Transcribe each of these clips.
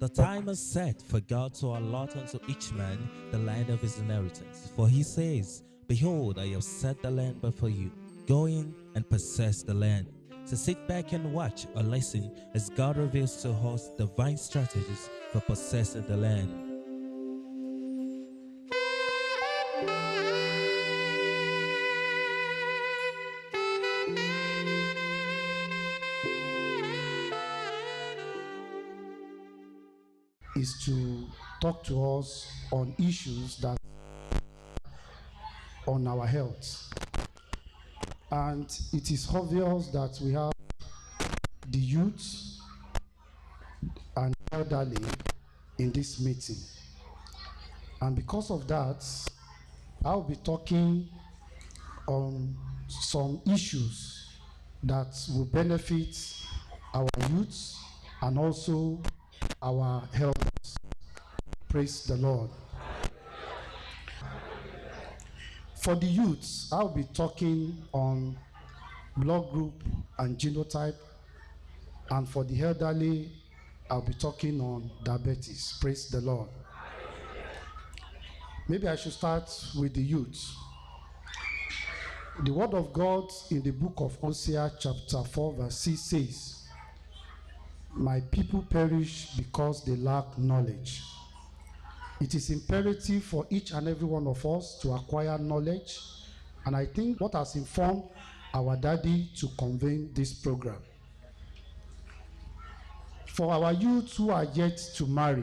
The time is set for God to allot unto each man the land of his inheritance. For he says, Behold, I have set the land before you. Go in and possess the land. So sit back and watch or listen as God reveals to us divine strategies for possessing the land. Is to talk to us on issues that on our health. And it is obvious that we have the youth and elderly in this meeting. And because of that, I'll be talking on some issues that will benefit our youth and also our health. Praise the Lord. For the youths, I'll be talking on blood group and genotype. And for the elderly, I'll be talking on diabetes. Praise the Lord. Maybe I should start with the youth. The word of God in the book of Hosea chapter 4 verse 6 says, My people perish because they lack knowledge. It is imperative for each and every one of us to acquire knowledge, and I think what has informed our daddy to convene this program. For our youth who are yet to marry,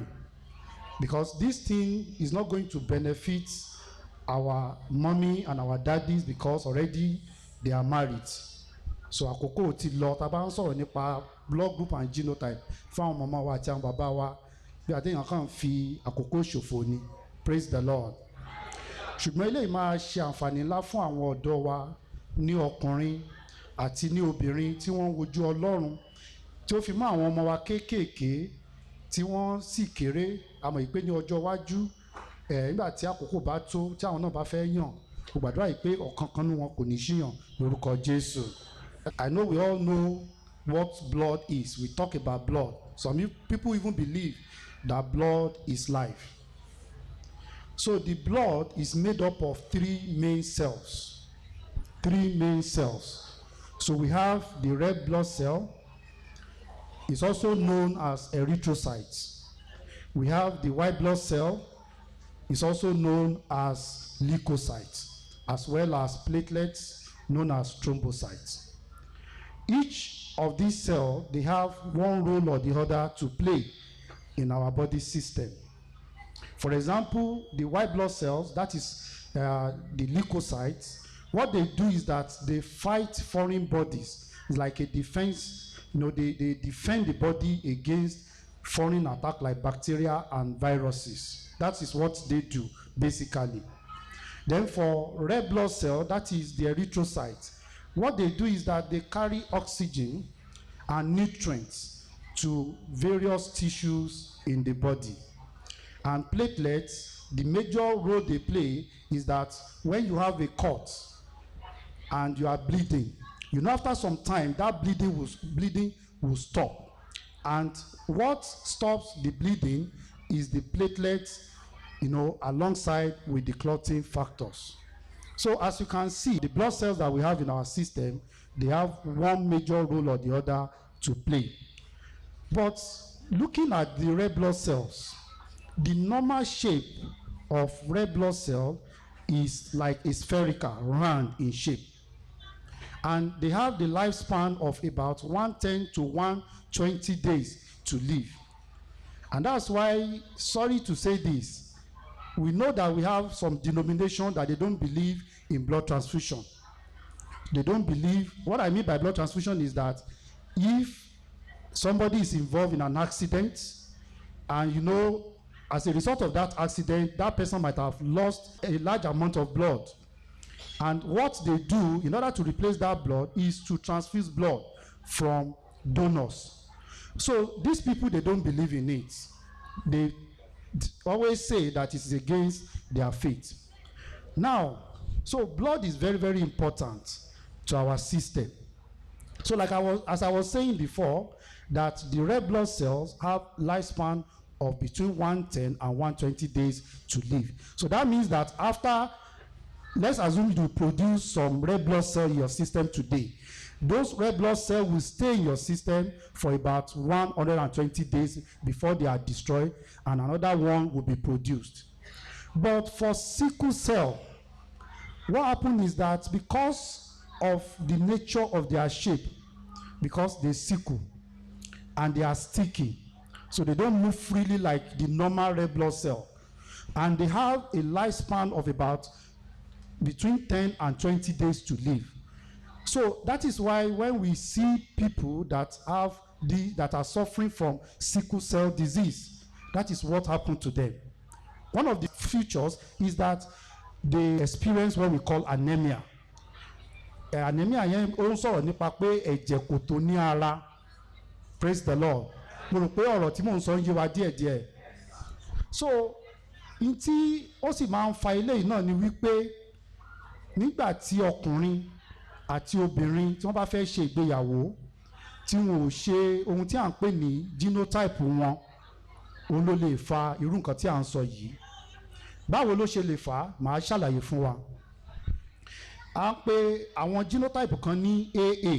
because this thing is not going to benefit our mommy and our daddies because already they are married. So àkókò ti lọ tá bá ń sọ̀rọ̀ nípa blood group and genotype fún àwọn màmá wa àti àwọn bàbá wa bí àtẹ̀yàn kàn fi àkókò ṣòfò ni. Praise the Lord. Ṣùgbọ́n eléyìí máa ṣe àǹfààní ńlá fún àwọn ọ̀dọ́ wa ní ọkùnrin àti ní obìnrin tí wọ́n ń wojú Ọlọ́run, tí ó fi mọ́ àwọn ọmọ wa kéékèèké tí wọ́n sì kéré. Àmọ́ ìpè ní ọjọ́ iwájú nígbà tí àkókò bá tó tí àwọn náà bá fẹ́ yàn, mo gbàdúrà yìí pé ọ̀kankan nínú wọn kò ní ṣíyàn lórúkọ Jésù. I know we all know what blood is. We talk about blood. Some people even believe that blood is life. So the blood is made up of three main cells. Three main cells. So we have the red blood cell. It's also known as erythrocytes. We have the white blood cell. It's also known as leukocytes, as well as platelets known as thrombocytes. Each of these cells, they have one role or the other to play in our body system. For example, the white blood cells, that is the leukocytes, what they do is that they fight foreign bodies. It's like a defense, they defend the body against foreign attack like bacteria and viruses. That is what they do, basically. Then for red blood cell, that is the erythrocyte. What they do is that they carry oxygen and nutrients to various tissues in the body. And platelets, the major role they play is that when you have a cut and you are bleeding, after some time, that bleeding will stop. And what stops the bleeding is the platelets, alongside with the clotting factors. So as you can see, the blood cells that we have in our system, they have one major role or the other to play. But looking at the red blood cells, the normal shape of red blood cell is like a spherical, round in shape. And they have the lifespan of about 110 to 120 days to live. And that's why, sorry to say this, we know that we have some denomination that they don't believe in blood transfusion. They don't believe, what I mean by blood transfusion is that if somebody is involved in an accident and as a result of that accident, that person might have lost a large amount of blood. And what they do in order to replace that blood is to transfuse blood from donors. So these people, they don't believe in it. They always say that it is against their faith. Now, so blood is very, very important to our system. So as I was saying before, that the red blood cells have lifespan of between 110 and 120 days to live. So that means that after, let's assume you produce some red blood cell in your system today. Those red blood cells will stay in your system for about 120 days before they are destroyed, and another one will be produced. But for sickle cell, what happens is that because of the nature of their shape, because they sickle and they are sticky, so they don't move freely like the normal red blood cell, and they have a lifespan of about between 10 and 20 days to live. So that is why when we see people that are suffering from sickle cell disease, that is what happened to them. One of the features is that they experience what we call anemia. Anemia yẹn ó ń sọ̀rọ̀ nípa pé ẹ̀jẹ̀ kò tó ní ara. Praise the Lord. Mo rò pé ọ̀rọ̀ tí mò ń sọ ń yé wa díẹ̀díẹ̀. So n tí ó sì máa ń fa eléyìí náà ni wípé nígbà tí ọkùnrin àti obìnrin tí wọ́n bá fẹ́ ṣe ìgbéyàwó tí wọn ò ṣe ohun tí à ń pè ní genotype wọn, òun ló lè fa irú nǹkan tí à ń sọ yìí. Báwo ló ṣe lè fà á? Màá ṣàlàyé fún wa. À ń pe àwọn genotype kan ní AA,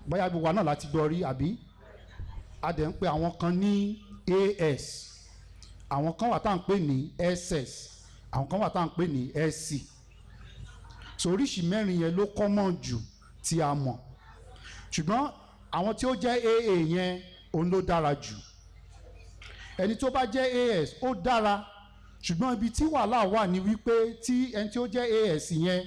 bóyá gbogbo wa náà láti gbọ́ rí àbí? A dẹ̀ ń pe àwọn kan ní AS, àwọn kan wà tá à ń pè ní SS, àwọn kan wà tá à ń pè ní SC. So oríṣi mẹ́rin yẹn ló common jù tí a mọ̀, ṣùgbọ́n àwọn tí ó jẹ́ AA yẹn òun ló dára jù. Ẹni tó bá jẹ́ AS ó dára, ṣùgbọ́n ibi tí wàhálà wà ní wípé tí ẹni tí ó jẹ́ AS yẹn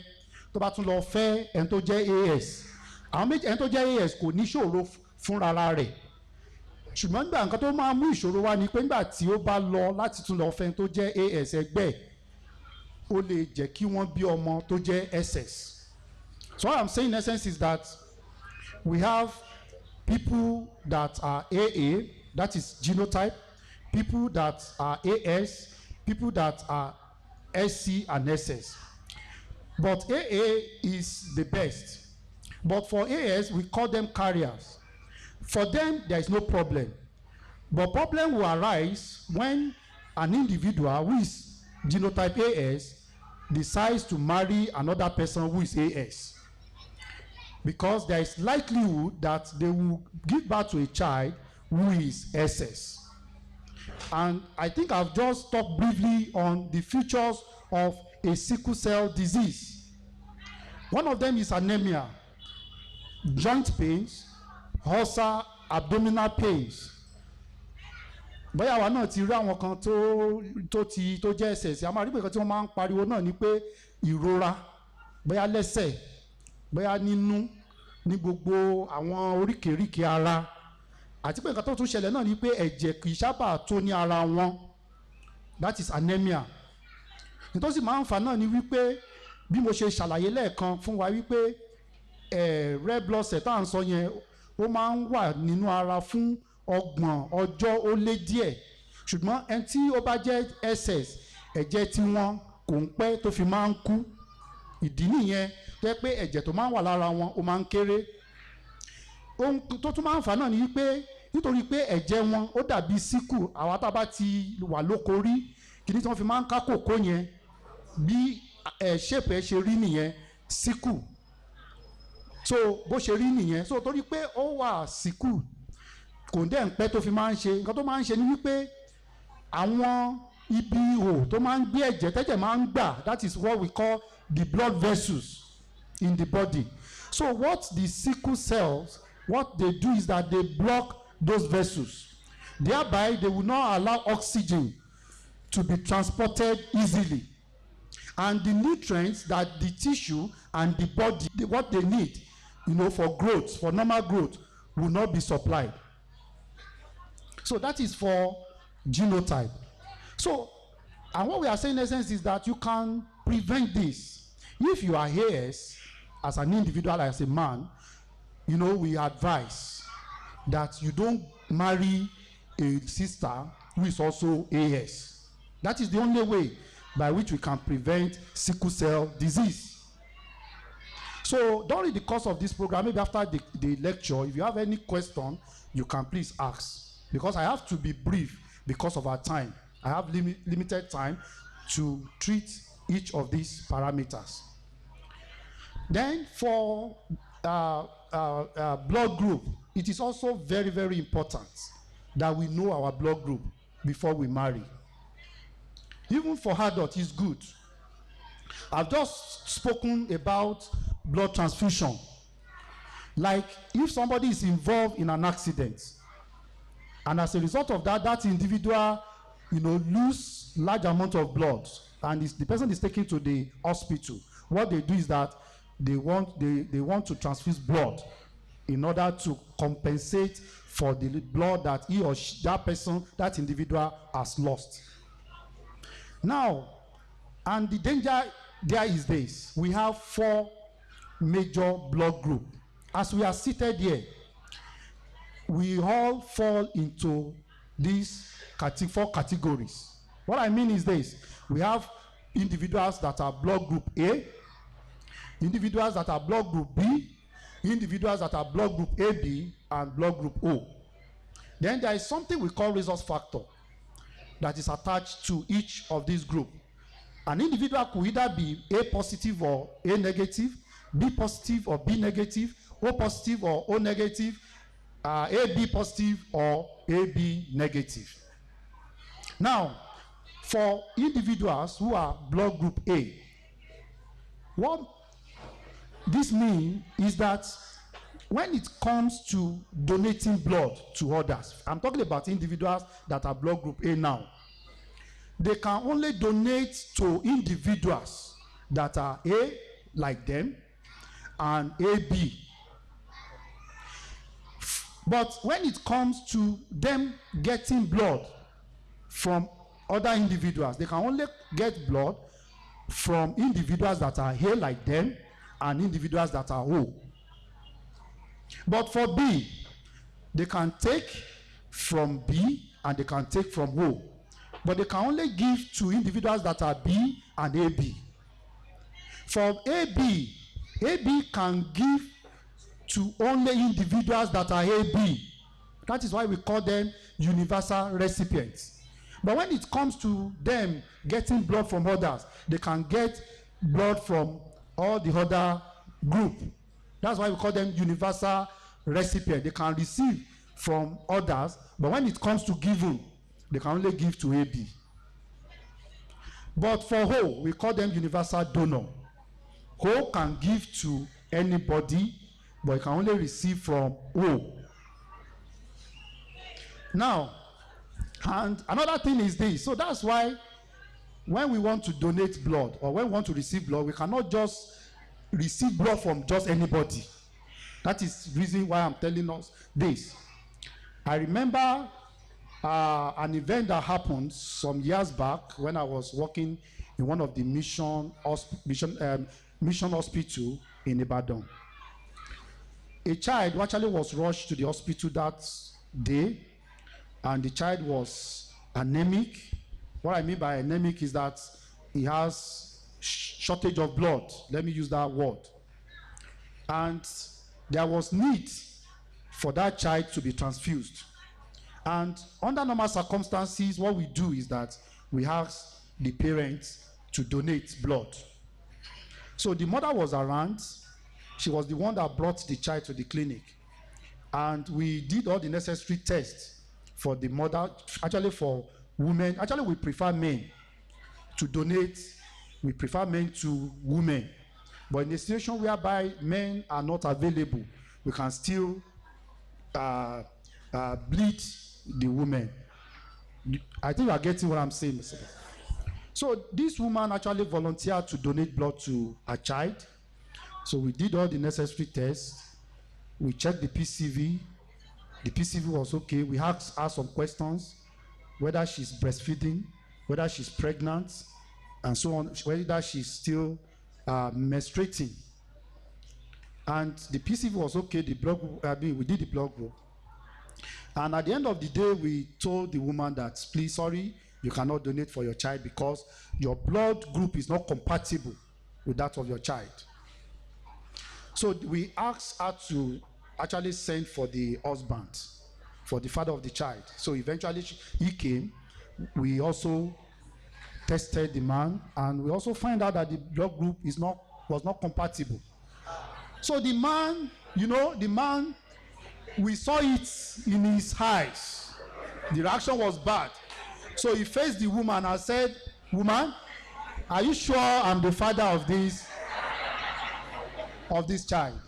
tó bá tún lọ fẹ́ ẹni tó jẹ́ AS, àwọn méjì, ẹni tó jẹ́ AS kò ní ṣòro fúnra rẹ̀, ṣùgbọ́n nígbà nǹkan tó máa mú ìṣòro wá ni pé nígbà tí ó bá lọ láti tún lọ fẹ́ ẹni tó jẹ́ AS ẹgbẹ́, ó lè jẹ́ kí wọ́n bí ọmọ tó jẹ́ SS. So what I'm saying in essence is that we have people that are AA, that is genotype, people that are AS, people that are SC and SS. But AA is the best. But for AS, we call them carriers. For them, there is no problem. But problem will arise when an individual who is genotype AS decides to marry another person who is AS. Because there is likelihood that they will give birth to a child who is SS. And I think I've just talked briefly on the features of a sickle cell disease. One of them is anemia, joint pains, ulcer, abdominal pains. Bóyá àwa náà ti rí àwọn kan tó jẹ́ SS, a máa rí pé nǹkan tí wọ́n máa ń pariwo náà ni pé ìrora, bóyá lẹ́sẹ̀, bóyá nínú, ní gbogbo àwọn oríkèéríkèé ara, àti pé nǹkan tó tún ṣẹlẹ̀ náà ni pé ẹ̀jẹ̀ kì í sábà tó ní ara wọn, that is anemia. Nítorí máa ń fà náà ni wípé bí mo ṣe ṣàlàyé lẹ́ẹ̀kan fún wa wípé red blood cell tá à ń sọ yẹn ó máa ń wà nínú ara fún 30 ọjọ́ ó lé díẹ̀, ṣùgbọ́n ẹni tí ó bá jẹ́ SS ẹ̀jẹ̀ tí wọ́n kò ń pẹ́ tó fi máa ń kú. Ìdí nìyẹn tó yẹ pé ẹ̀jẹ̀ tó máa ń wà lára wọn ó máa ń kéré. Ohun tó tún máa ń fà náà ni wípé nítorí pé ẹ̀jẹ̀ wọn ó dàbí síkù, àwa tá a bá ti wà lóko rí kí ni tí wọ́n fi máa ń ká kòkó yẹn bí shape ẹ̀ ṣe rí nìyẹn, síkù. So bó ṣe rí nìyẹn, so torí pé ó wà síkù kò dẹ̀ ń pẹ́ tó fi máa ń ṣe, nǹkan tó máa ń ṣe ni wípé àwọn ibi ihò tó máa ń gbé ẹ̀jẹ̀ tẹ́jẹ̀ máa ń gbà, that is what we call the blood vessels in the body. So what the sickle cells, what they do is that they block those vessels. Thereby, they will not allow oxygen to be transported easily. And the nutrients that the tissue and the body, what they need, for growth, for normal growth, will not be supplied. So that is for genotype. So, and what we are saying in essence is that you can prevent this. If you are AS, as an individual, as a man, we advise that you don't marry a sister who is also AS. That is the only way by which we can prevent sickle cell disease. So during the course of this program, maybe after the lecture, if you have any question, you can please ask. because I have to be brief because of our time. I have limited time to treat each of these parameters. Then for blood group, it is also very, very important that we know our blood group before we marry. Even for adults, it's good. I've just spoken about blood transfusion. Like if somebody is involved in an accident, and as a result of that, that individual, lose large amount of blood, and the person is taken to the hospital. What they do is that they want to transfuse blood in order to compensate for the blood that he or she, that individual has lost. Now, and the danger there is this: we have 4 major blood groups. As we are seated here, we all fall into these 4 categories. What I mean is this: we have individuals that are blood group A, individuals that are blood group B, individuals that are blood group AB, and blood group O. Then there is something we call rhesus factor that is attached to each of these groups. An individual could either be A positive or A negative, B positive or B negative, O positive or O negative, AB positive or AB negative. Now, for individuals who are blood group A, what this means is that when it comes to donating blood to others, I'm talking about individuals that are blood group A now, they can only donate to individuals that are A, like them, and AB. But when it comes to them getting blood from other individuals, they can only get blood from individuals that are A, like them, and individuals that are O. But for B, they can take from B and they can take from O. But they can only give to individuals that are B and AB. For AB, AB can give to only individuals that are AB. That is why we call them universal recipients. But when it comes to them getting blood from others, they can get blood from all the other group. That's why we call them universal recipients. They can receive from others, but when it comes to giving, they can only give to AB. But for O, we call them universal donor. O can give to anybody, but it can only receive from O. Now, and another thing is this. So that's why when we want to donate blood or when we want to receive blood, we cannot just receive blood from just anybody. That is the reason why I'm telling us this. I remember an event that happened some years back when I was working in one of the mission hospital in Ibadan. A child actually was rushed to the hospital that day, and the child was anemic. What I mean by anemic is that he has shortage of blood. Let me use that word. And there was need for that child to be transfused. And under normal circumstances, what we do is that we ask the parents to donate blood. So the mother was around. She was the one that brought the child to the clinic. And we did all the necessary tests for the mother, actually for women. Actually, we prefer men to donate. We prefer men to women. But in a situation whereby men are not available, we can still bleed the women. I think you are getting what I'm saying, Mr. So this woman actually volunteered to donate blood to a child. So we did all the necessary tests. We checked the PCV. The PCV was okay. We asked her some questions, whether she's breastfeeding, whether she's pregnant, and so on, whether she's still menstruating. And the PCV was okay. The blood group, we did the blood group. And at the end of the day, we told the woman that, please, sorry, you cannot donate for your child because your blood group is not compatible with that of your child. So we asked her to actually send for the husband. for the father of the child. So eventually he came. We also tested the man, and we also find out that the blood group was not compatible. So the man, we saw it in his eyes. The reaction was bad. So he faced the woman and said, "Woman, are you sure I'm the father of this child?"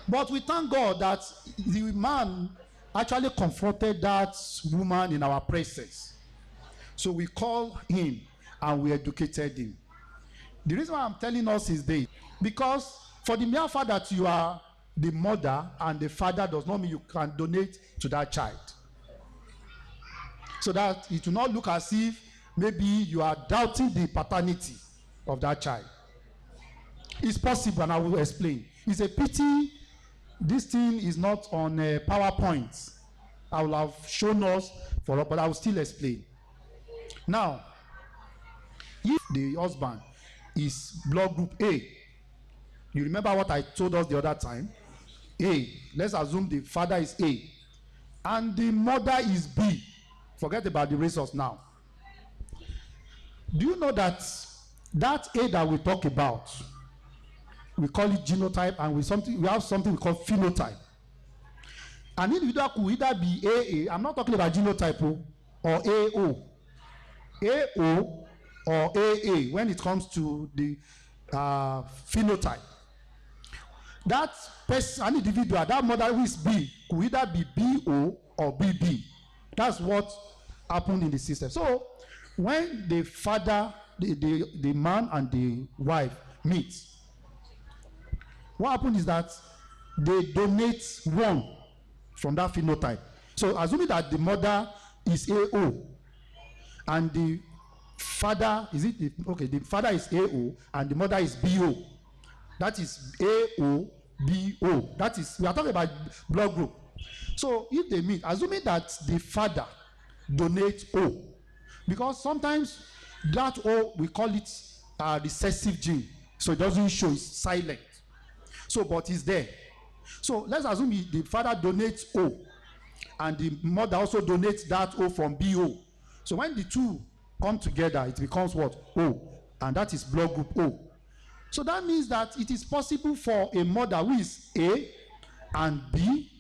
But we thank God that the man actually confronted that woman in our presence. So we called him and we educated him. The reason why I'm telling us is this: because for the mere fact that you are the mother and the father does not mean you can donate to that child. So that it will not look as if maybe you are doubting the paternity of that child. It's possible, and I will explain. It's a pity this thing is not on PowerPoint. I will have shown us but I will still explain. Now, if the husband is blood group A, you remember what I told us the other time? A. Let's assume the father is A and the mother is B. Forget about the resource now. Do you know that A that we talk about, we call it genotype, and we have something we call phenotype. An individual could either be AA, I'm not talking about genotype, or AO. AO or AA when it comes to the phenotype. That person, an individual, that mother who is B, could either be BO or BB. That's what happened in the system. So when the father, the man and the wife meet, what happened is that they donate one from that phenotype. So assuming that the mother is AO and the father the father is AO and the mother is BO. That is AO BO. That is, we are talking about blood group. So if they meet, assuming that the father donates O, because sometimes that O, we call it a recessive gene, so it doesn't show, it's silent. So but it's there. So let's assume the father donates O and the mother also donates that O from BO. So when the two come together, it becomes what? O, and that is blood group O. So that means that it is possible for a mother who is A and B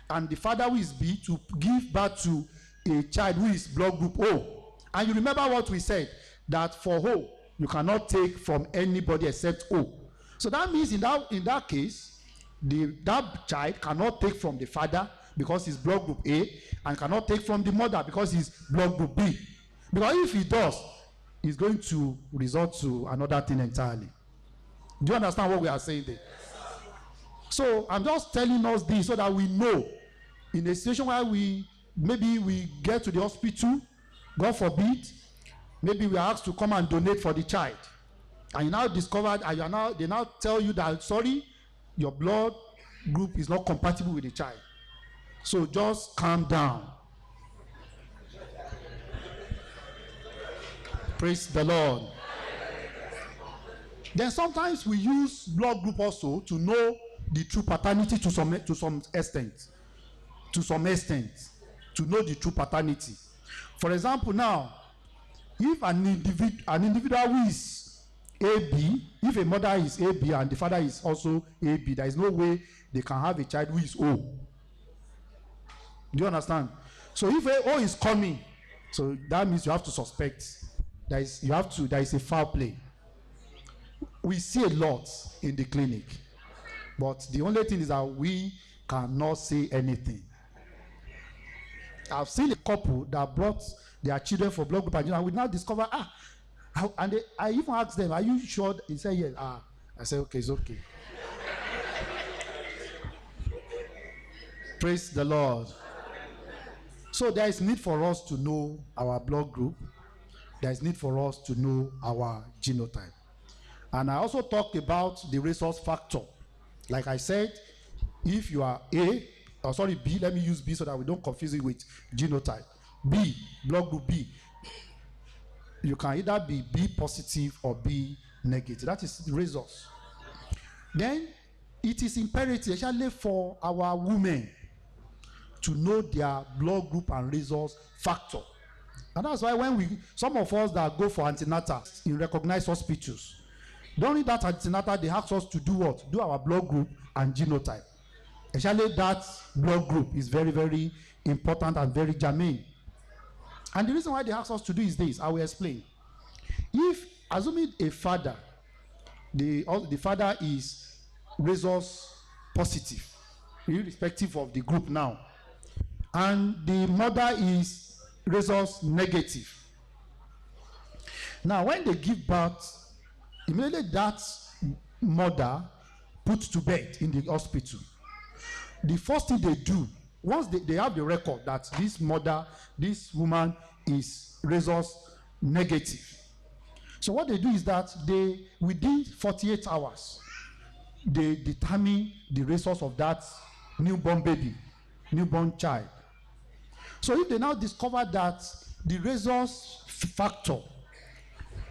and the father who is B to give birth to a child who is blood group O. And you remember what we said, that for O, you cannot take from anybody except O. So that means in that case, that child cannot take from the father because he's blood group A, and cannot take from the mother because he's blood group B. Because if he does, it's going to result to another thing entirely. Do you understand what we are saying there? So I'm just telling us this so that we know, in a situation where maybe we get to the hospital, God forbid, maybe we are asked to come and donate for the child, and you now discovered, and they now tell you that, sorry, your blood group is not compatible with the child. So just calm down. Praise the Lord. Then sometimes we use blood group also to know the true paternity to some extent. To know the true paternity. For example, now, if an individual who is AB, if a mother is AB and the father is also AB, there is no way they can have a child who is O. Do you understand? So if O is coming, so that means you have to suspect. There is a foul play. We see a lot in the clinic, but the only thing is that we cannot say anything. I've seen a couple that brought their children for blood group, and we now discover, I even asked them, are you sure? He said yes. I said, okay, it's okay. Praise the Lord. So there is need for us to know our blood group. There is need for us to know our genotype. And I also talked about the resource factor. Like I said, if you are B, let me use B so that we don't confuse it with genotype. B, blood group B. You can either be B positive or B negative. That is the resource. Then it is imperative, especially for our women, to know their blood group and rhesus factor. And that's why when some of us that go for antenatal in recognized hospitals, during that antenatal they ask us to do what? Do our blood group and genotype. Especially that blood group is very, very important and very germane. And the reason why they ask us to do is this, I will explain. If, assuming a father, the father is rhesus positive, irrespective of the group now, and the mother is rhesus negative. Now, when they give birth, immediately that mother put to bed in the hospital, the first thing they do, once they have the record that this woman is rhesus negative, so what they do is that they, within 48 hours, they determine the rhesus of that newborn baby, newborn child. So if they now discover that the rhesus factor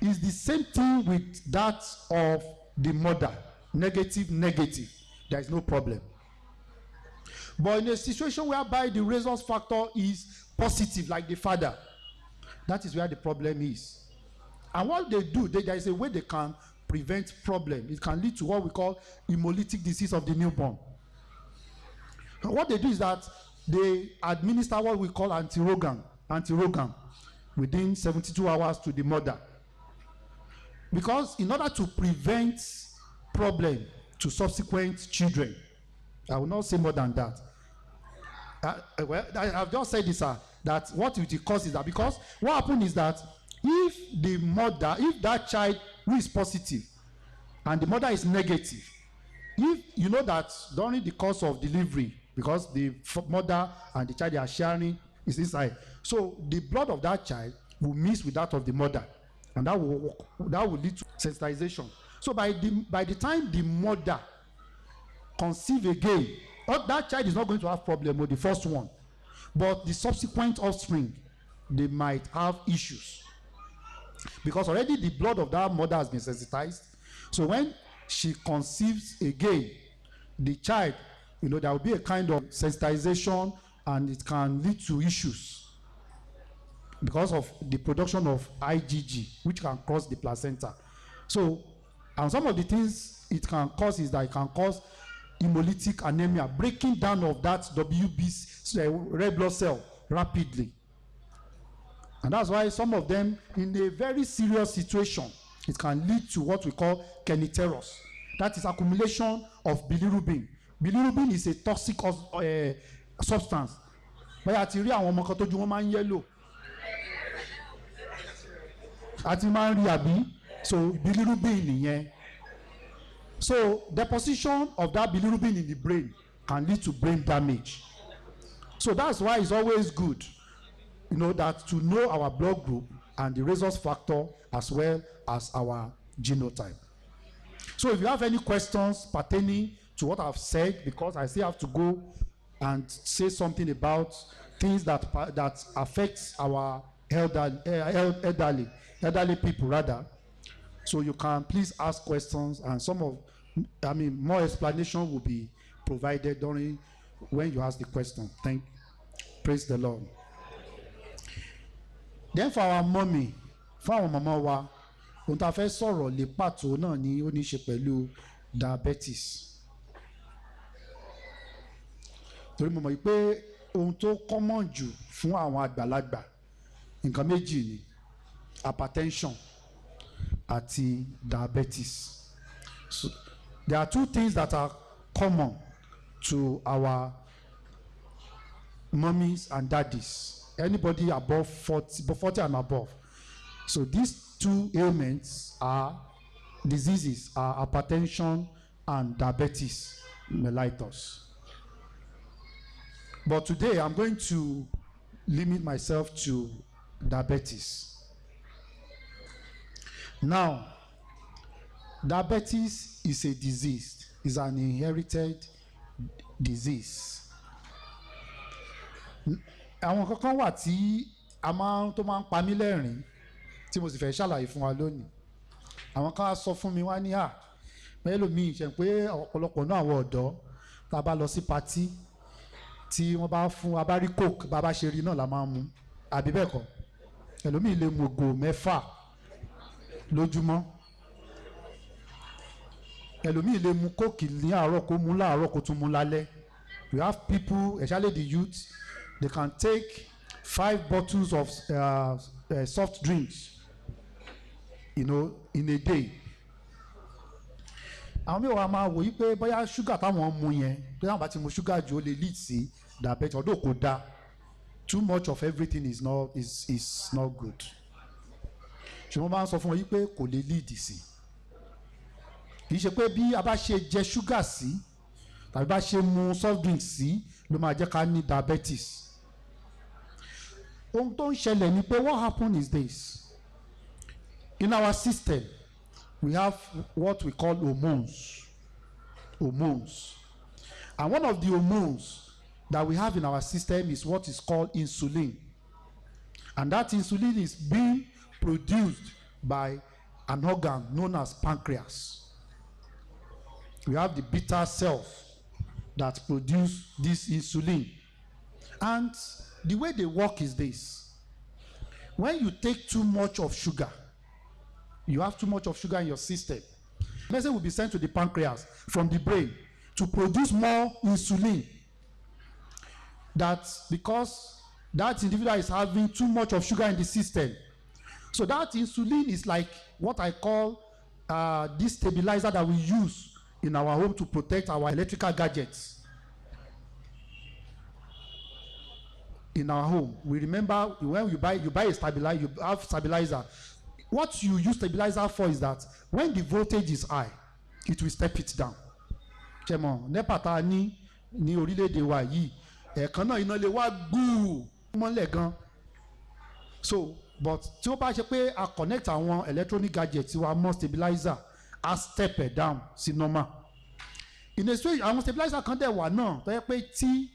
is the same thing with that of the mother, negative, there is no problem. But in a situation whereby the rhesus factor is positive, like the father, that is where the problem is. And what they do, there is a way they can prevent problem. It can lead to what we call hemolytic disease of the newborn. And what they do is that they administer what we call anti-ROGAM within 72 hours to the mother. Because in order to prevent problem to subsequent children, I will not say more than that. Well, I've just said this, that what it will cause is that, because what happens is that if that child who is positive and the mother is negative, if you know that during the course of delivery, because the mother and the child they are sharing is inside, so the blood of that child will mix with that of the mother, and that will lead to sensitization. So by the time the mother conceive again, that child is not going to have problem with the first one, but the subsequent offspring, they might have issues, because already the blood of that mother has been sensitized. So when she conceives again, the child, there will be a kind of sensitization, and it can lead to issues because of the production of IgG, which can cross the placenta. So, and some of the things it can cause is that it can cause hemolytic anemia, breaking down of that WB red blood cell rapidly. And that's why some of them, in a very serious situation, it can lead to what we call kernicterus. That is accumulation of bilirubin. Bilirubin is a toxic substance. Bóyá àti rí àwọn ọmọ kan tójú wọn máa ń yellow. Àti máa ń rí àbí? So bilirubin nìyẹn. So deposition of that bilirubin in the brain can lead to brain damage. So that's why it's always good, that to know our blood group and the rhesus factor as well as our genotype. So if you have any questions pertaining to what I've said, because I still have to go and say something about things that affects our elderly people rather. So you can please ask questions, and more explanation will be provided during when you ask the question. Praise the Lord. Then for our mommy, for our mama wa, ohun tá fẹ́ sọ̀rọ̀ lè pàtó náà ni ó ní ṣe pẹ̀lú diabetes. Torí mo mọ̀ pé ohun tó common jù fún àwọn àgbàlagbà nǹkan méjì ni, hypertension àti diabetes. So there are two things that are common to our mummies and daddies, anybody above 40 and above. So these two diseases are hypertension and diabetes mellitus. But today I'm going to limit myself to diabetes. Now, diabetes is a disease, is an inherited disease. Àwọn kankan wà tí tó máa ń pa mí lẹ́rìn tí mo sì fẹ́ ṣàlàyé fún wa lónìí. Àwọn kan á sọ fún mi wá ní ẹlòmíì ṣe pé ọ̀pọ̀lọpọ̀ náà àwọn ọ̀dọ́ tá a bá lọ sí patí tí wọ́n bá fún wa bá rí coke bá bá ṣe rí náà la máa ń mu àbí bẹ́ẹ̀ kọ́ ẹlòmíì lè mu ògò 6 lójúmọ́ ẹlòmíì lè mu coke ní àárọ̀ kó mu láàárọ̀ kó tún mu lálẹ́. We have people, especially the youth, they can take 5 bottles of soft drinks, in a day. Àwọn mìíràn máa wò yí pé bóyá ṣúgà táwọn mu yẹn bí wọ́n bá ti mu ṣúgà jù ó lè lead sí diabetes ọdún kò dáa. Too much of everything is not good. Ṣùgbọ́n máa ń sọ fún wọn yí pé kò lè lead sí. Kì í ṣe pé bí a bá ṣe jẹ ṣúgà sí tàbí bá ṣe mu soft drink sí ló máa jẹ́ ká ní diabetes. Ohun tó ń ṣẹlẹ̀ ni pé what happen is this: in our system we have what we call hormones, and one of the hormones that we have in our system is what is called insulin, and that insulin is being produced by an organ known as pancreas. We have the beta cells that produce this insulin, and the way they work is this: when you take too much of sugar, you have too much of sugar in your system, message will be sent to the pancreas from the brain to produce more insulin. That's because that individual is having too much of sugar in the system. So that insulin is like what I call this stabilizer that we use in our home to protect our electrical gadgets. In our home, we remember when you buy a stabilizer, you have stabilizer. What you use stabilizer for is that when the voltage is high, it will step it down. Chemo, nepa ta ní orílẹ̀-èdè wa yìí, ẹ̀kan náà iná lè wá gbúù mọ́lẹ̀ gan. So, but tí ó bá ṣe pé a connect àwọn electronic gadgets wa mọ́ stabilizer, a step it down sí normal. In a way, àwọn stabilizer kan dẹ̀ wà náà tó yẹ pé tí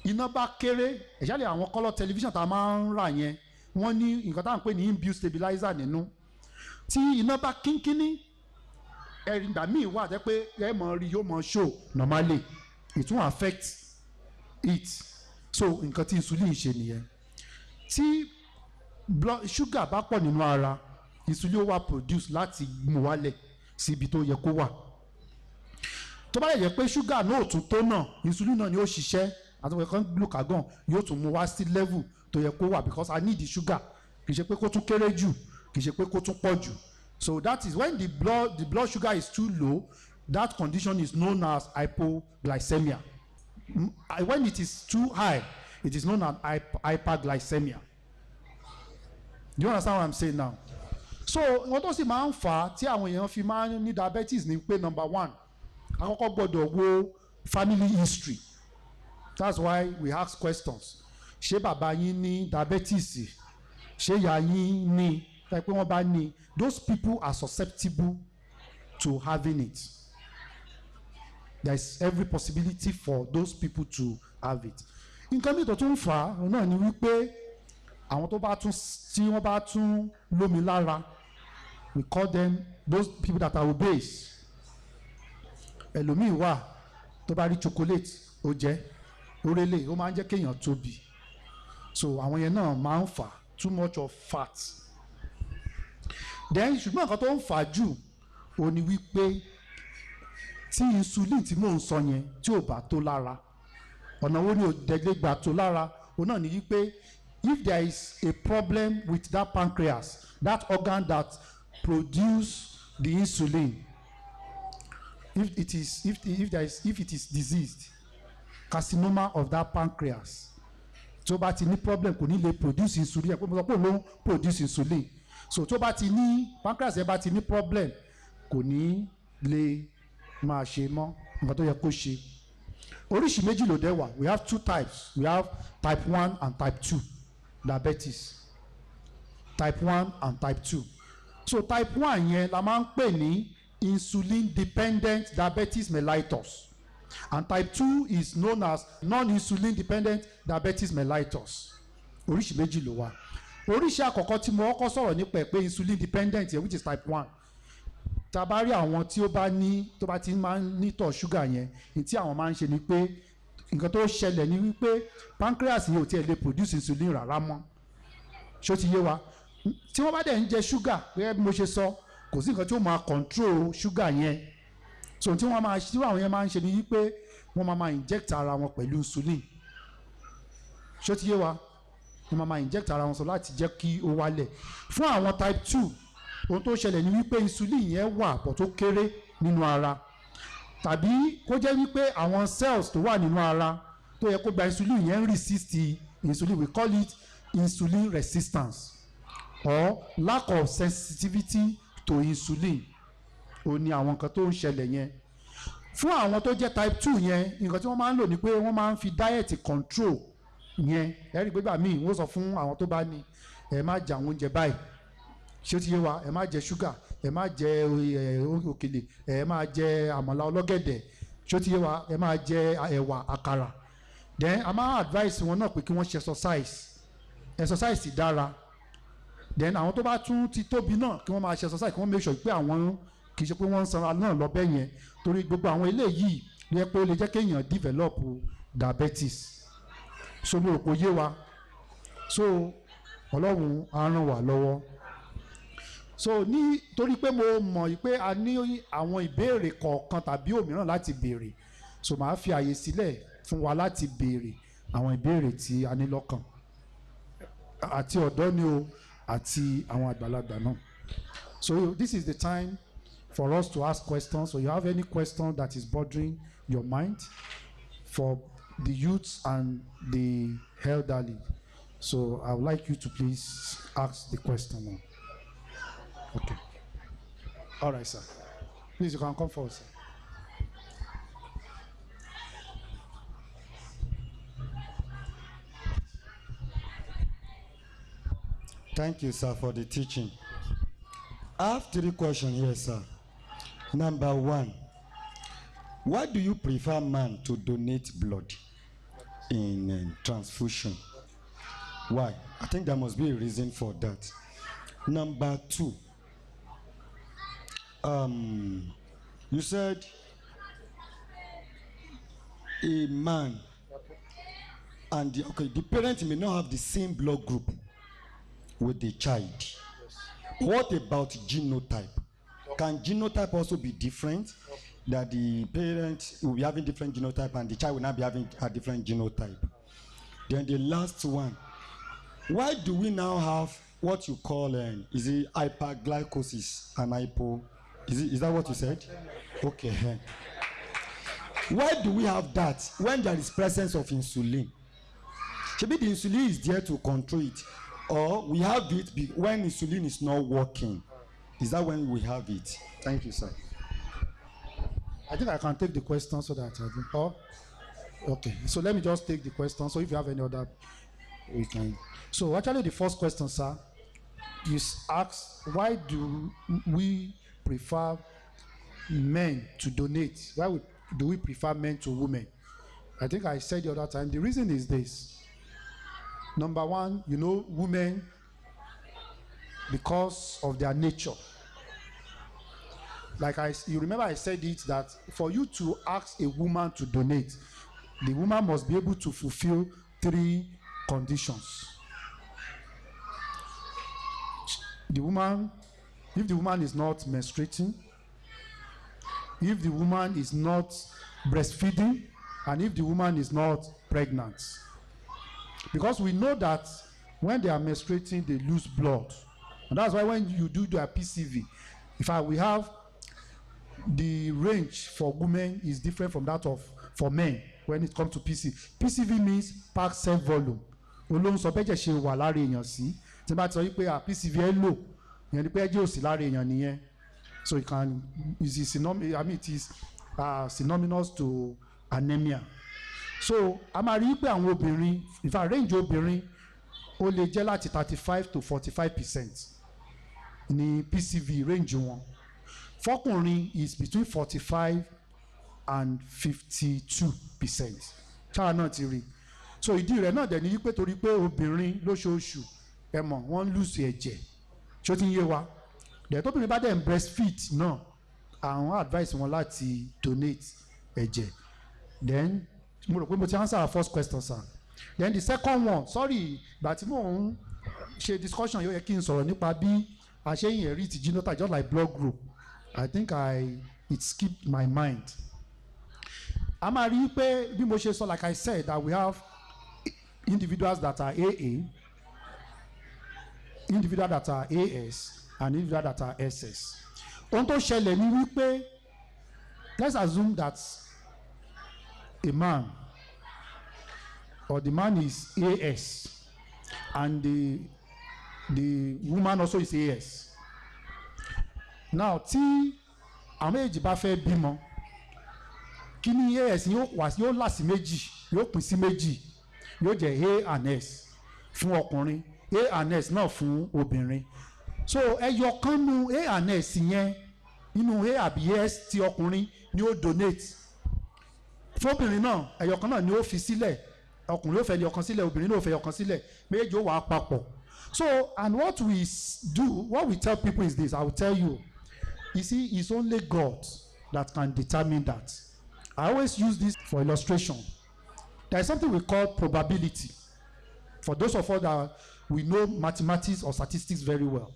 iná bá kéré, especially àwọn color television tá a máa ń rà yẹn, wọ́n ní nǹkan tá à ń pè ní inbuilt stabilizer nínú. Tí iná bá kínkínní, ìgbà míì wà tẹ́ pé ẹ mọ̀ rí yóò mọ̀ show normally, it won't affect it. So nǹkan tí insulin ṣe nìyẹn. Tí sugar bá pọ̀ nínú ara, insulin wà produce láti mú wálẹ̀ sí ibi tó yẹ kó wà. Tó bá yẹ pé sugar náà ò tún tó náà, insulin náà ni ó ṣiṣẹ́ àti wọ́n kan glucagon yóò tún mú wá sí level tó yẹ kó wà, because I need the sugar. Kì í ṣe pé kó tún kéré jù, kì í ṣe pé kó tún pọ̀ jù. So that is when the blood sugar is too low, that condition is known as hypoglycemia. When it is too high, it is known as hyperglycemia. Do you understand what I'm saying now? So wọ́n tó sì máa ń fà á tí àwọn èèyàn fi máa ń ní diabetes ni pé number 1, àkọ́kọ́ gbọ́dọ̀ wo family history. That's why we ask questions. Ṣé bàbá yín ní diabetes? Ṣé ìyá yín ní? Pé wọ́n bá ní, those people are susceptible to having it. There is every possibility for those people to have it. Nǹkan mìíràn tó ń fà á náà ni wípé àwọn tó bá tún tí wọ́n bá tún lómi lára, we call them those people that are obese. Ẹlòmíì wà tó bá rí chocolate ó jẹ, orele ó máa ń jẹ́ kéèyàn tóbi. So àwọn yẹn náà máa ń fà too much of fat. Then ṣùgbọ́n nǹkan tó ń fà jù ó ní wípé tí insulin tí mò ń sọ yẹn tí ò bá tó lára, ọ̀nà wo ni ò dẹ́gbẹ́ gbà tó lára, òun náà ní wípé if there is a problem with that pancreas, that organ that produce the insulin, if it is diseased, carcinoma of that pancreas, tó bá ti ní problem kò ní lè produce insulin, pé mo sọ pé òun ló ń produce insulin. So tó bá ti ní pancreas ẹ bá ti ní problem kò ní lè máa ṣe mọ́ nǹkan tó yẹ kó ṣe. Oríṣi méjì ló dẹ̀ wà. We have 2 types. We have type 1 and type 2 diabetes. Type 1 and type 2. So type 1 yẹn la máa ń pè ní insulin dependent diabetes mellitus, and type 2 is known as non-insulin dependent diabetes mellitus. Oríṣi méjì ló wà. Oríṣi àkọ́kọ́ tí mo kọ́kọ́ sọ̀rọ̀ nípa ẹ̀ pé insulin dependent yẹn, which is type 1. Tá bá rí àwọn tí ó bá ní tó bá ti máa ń nítọ̀ ṣúgà yẹn, ní tí àwọn máa ń ṣe ni pé nǹkan tó ṣẹlẹ̀ ni wípé pancreas yìí ò tiẹ̀ lè produce insulin rárá mọ́ ṣó ti yé wa tí wọ́n bá dẹ̀ ń jẹ ṣúgà gẹ́gẹ́ bí mo ṣe sọ kò sí nǹkan tí ó máa control ṣúgà yẹn so tí wọ́n máa ṣe tí àwọn yẹn máa ń ṣe ni wípé wọ́n máa inject ara wọn pẹ̀lú insulin ṣó ti yé wa wọ́n máa inject ara wọn sọ láti jẹ́ kí ó wálẹ̀ fún àwọn type 2 ohun tó ṣẹlẹ̀ ni wípé insulin yẹn wà pọ̀ tó kéré nínú ara tàbí kó jẹ́ wípé àwọn cells tó wà nínú ara tó yẹ kó gba insulin yẹn ń resist insulin we call it insulin resistance or lack of sensitivity to insulin ó ní àwọn nǹkan tó ń ṣẹlẹ̀ yẹn fún àwọn tó jẹ́ type 2 yẹn nǹkan tí wọ́n máa ń lò ní pé wọ́n máa ń fi diet control yẹn ẹ̀rí pé gbà míì wọ́n sọ fún àwọn tó bá ní ẹ má jẹ àwọn oúnjẹ báyìí ṣé ó ti yé wa ẹ má jẹ ṣúgà ẹ má jẹ òkèlè ẹ má jẹ àmàlà ọlọ́gẹ̀dẹ̀ ṣé ó ti yé wa ẹ má jẹ ẹ̀wà àkàrà then a máa advice wọn náà pé kí wọ́n ṣe exercise dára then àwọn tó bá tún ti tóbi náà kí wọ́n máa ṣe exercise kí wọ́n make sure pé àwọn kì í ṣe pé wọ́n ń sanra náà lọ bẹ́ẹ̀ yẹn torí gbogbo àwọn eléyìí lè pé ó lè jẹ́ kéèyàn develop diabetes so mi ò kò yé wa so Ọlọ́run á ràn wá lọ́wọ́ so nítorí pé mo mọ̀ pé a ní àwọn ìbéèrè kọ̀ọ̀kan tàbí òmíràn láti béèrè so màá fi àyè sílẹ̀ fún wa láti béèrè àwọn ìbéèrè tí a ní lọ́kàn àti ọ̀dọ́ ni o àti àwọn àgbàlagbà náà so this is the time for us to ask questions so you have any question that is bothering your mind for the youths and the elderly so I would like you to please ask the question now. Okay. All right, sir. Please, you can come forward, sir. Thank you, sir, for the teaching. I have 3 questions here, sir. Number 1, why do you prefer man to donate blood in transfusion? Why? I think there must be a reason for that. Number 2, you said a man and the parent may not have the same blood group with the child. Yes. What about genotype? Can genotype also be different? That the parent will be having different genotype and the child will not be having a different genotype. Then the last one, why do we now have what you call is it hyperglycosis and hypo? Is that what you said? Okay. Why do we have that when there is presence of insulin? Maybe the insulin is there to control it, or we have it when insulin is not working. Is that when we have it? Thank you, sir. I think I can take the question so that okay. So let me just take the question. So if you have any other, we can. So actually, the first question, sir, is asked, why do we prefer men to donate? Why do we prefer men to women? I think I said the other time, the reason is this. Number 1, women, because of their nature. Like you remember I said it, that for you to ask a woman to donate, the woman must be able to fulfill 3 conditions. If the woman is not menstruating, if the woman is not breastfeeding, and if the woman is not pregnant. Because we know that when they are menstruating, they lose blood. And that's why when you do their PCV, in fact, we have the range for women is different from that for men when it comes to PCV. PCV means packed cell volume. Olóhùn sọ bẹ́jẹ̀ ṣe wà lára èèyàn sí. Tí bá ti sọ wípé PCV ẹ lò, ìyẹn ni pé ẹjẹ́ ò sí lára èèyàn nìyẹn. So it is synonymous to anemia. So a máa rí pé àwọn obìnrin, in fact range obìnrin ó lè jẹ́ láti 35 to 45% ní PCV range wọn. Fọ́kùnrin is between 45 and 52%. Ṣáà náà ti rí. So ìdí rẹ̀ náà dẹ̀ ní pé torí pé obìnrin lóṣooṣù ẹ mọ̀ wọ́n lose ẹ̀jẹ̀. Ṣó ti ń yé wa? Dẹ̀ tóbìnrin bá dẹ̀ ń breastfeed náà àwọn advice wọn láti donate ẹ̀jẹ̀. Then mo rò pé mo ti answer our first question, sir. Then the second one, sorry, but mo ń ṣe discussion yóò yẹ kí n sọ̀rọ̀ nípa bí a ṣe ń inherit genotype just like blood group. I think it skipped my mind. A máa rí pé bí mo ṣe sọ, like I said, that we have individuals that are AA, individuals that are AS, and individuals that are SS. Ohun tó ṣẹlẹ̀ ni wípé, let's assume that a man or the man is AS and the woman also is AS. Now tí àwọn méjì bá fẹ́ bímọ, kí ni AS yóò là sí méjì, yóò pín sí méjì, yóò jẹ́ A and S fún ọkùnrin, A and S náà fún obìnrin. So ẹyọ kan nu A and S yẹn nínú A àbí S ti ọkùnrin ni ó donate. Fóbìnrin náà ẹyọ kan náà ni ó fi sílẹ̀, ọkùnrin ó fẹ́ ẹyọ kan sílẹ̀, obìnrin náà ó fẹ́ ẹyọ kan sílẹ̀, méjì ó wà papọ̀. So and what we do, what we tell people is this, I will tell you. You see, it's only God that can determine that. I always use this for illustration. There is something we call probability. For those of us that we know mathematics or statistics very well,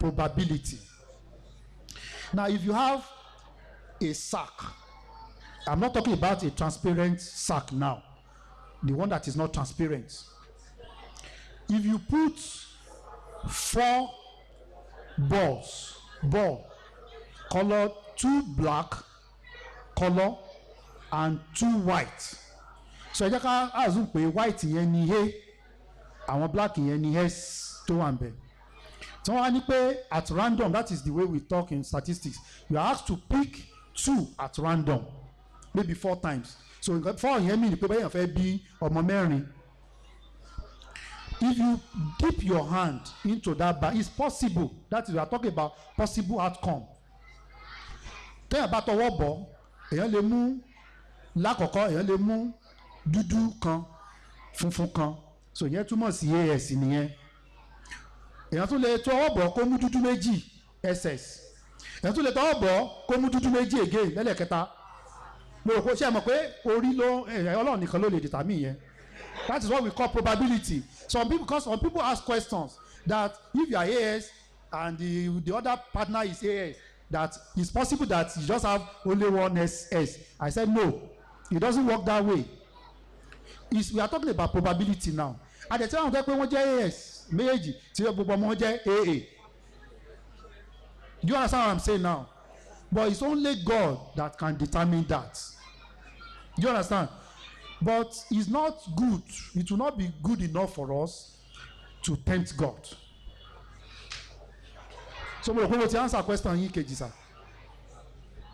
probability. Now, if you have a sack, I'm not talking about a transparent sack now, the one that is not transparent. If you put 4 balls, color 2 black color and 2 white, so ẹ jẹ́ ká assume pé white yẹn ni A, àwọn black yẹn ni S tó wà ń bẹ̀. So wọ́n á ní pé at random, that is the way we talk in statistics, you are asked to pick 2 at random, maybe 4 times. So 4 yẹn mean pé bẹ́ẹ̀ yẹn fẹ́ bí ọmọ mẹ́rin. If you dip your hand into that bag, it's possible. That is, we are talking about possible outcome. Tẹ́yà bá tọwọ́ bọ̀, èèyàn lè mú lákọ̀ọ́kọ́, èèyàn lè mú dúdú kan, funfun kan. So yẹn túmọ̀ sí AS nìyẹn. Èèyàn tún lè tọwọ́ bọ̀ kó mú dúdú méjì, SS. Èèyàn tún lè tọwọ́ bọ̀ kó mú dúdú méjì again lẹ́lẹ̀kẹta. Mo rò pé ṣé ẹ mọ̀ pé orí ló Ọlọ́run nìkan ló lè determine yẹn. That is what we call probability. Some people ask questions that if you are AS and the other partner is AS, that it's possible that you just have only one SS. I said no, it doesn't work that way. We are talking about probability now. At the time that wọ́n jẹ́ AS méjì tí gbogbo ọmọ jẹ́ AA. Do you understand what I'm saying now? But it's only God that can determine that. Do you understand? But it's not good. It will not be good enough for us to tempt God. So mo rò pé mo ti answer question yín kejì sir.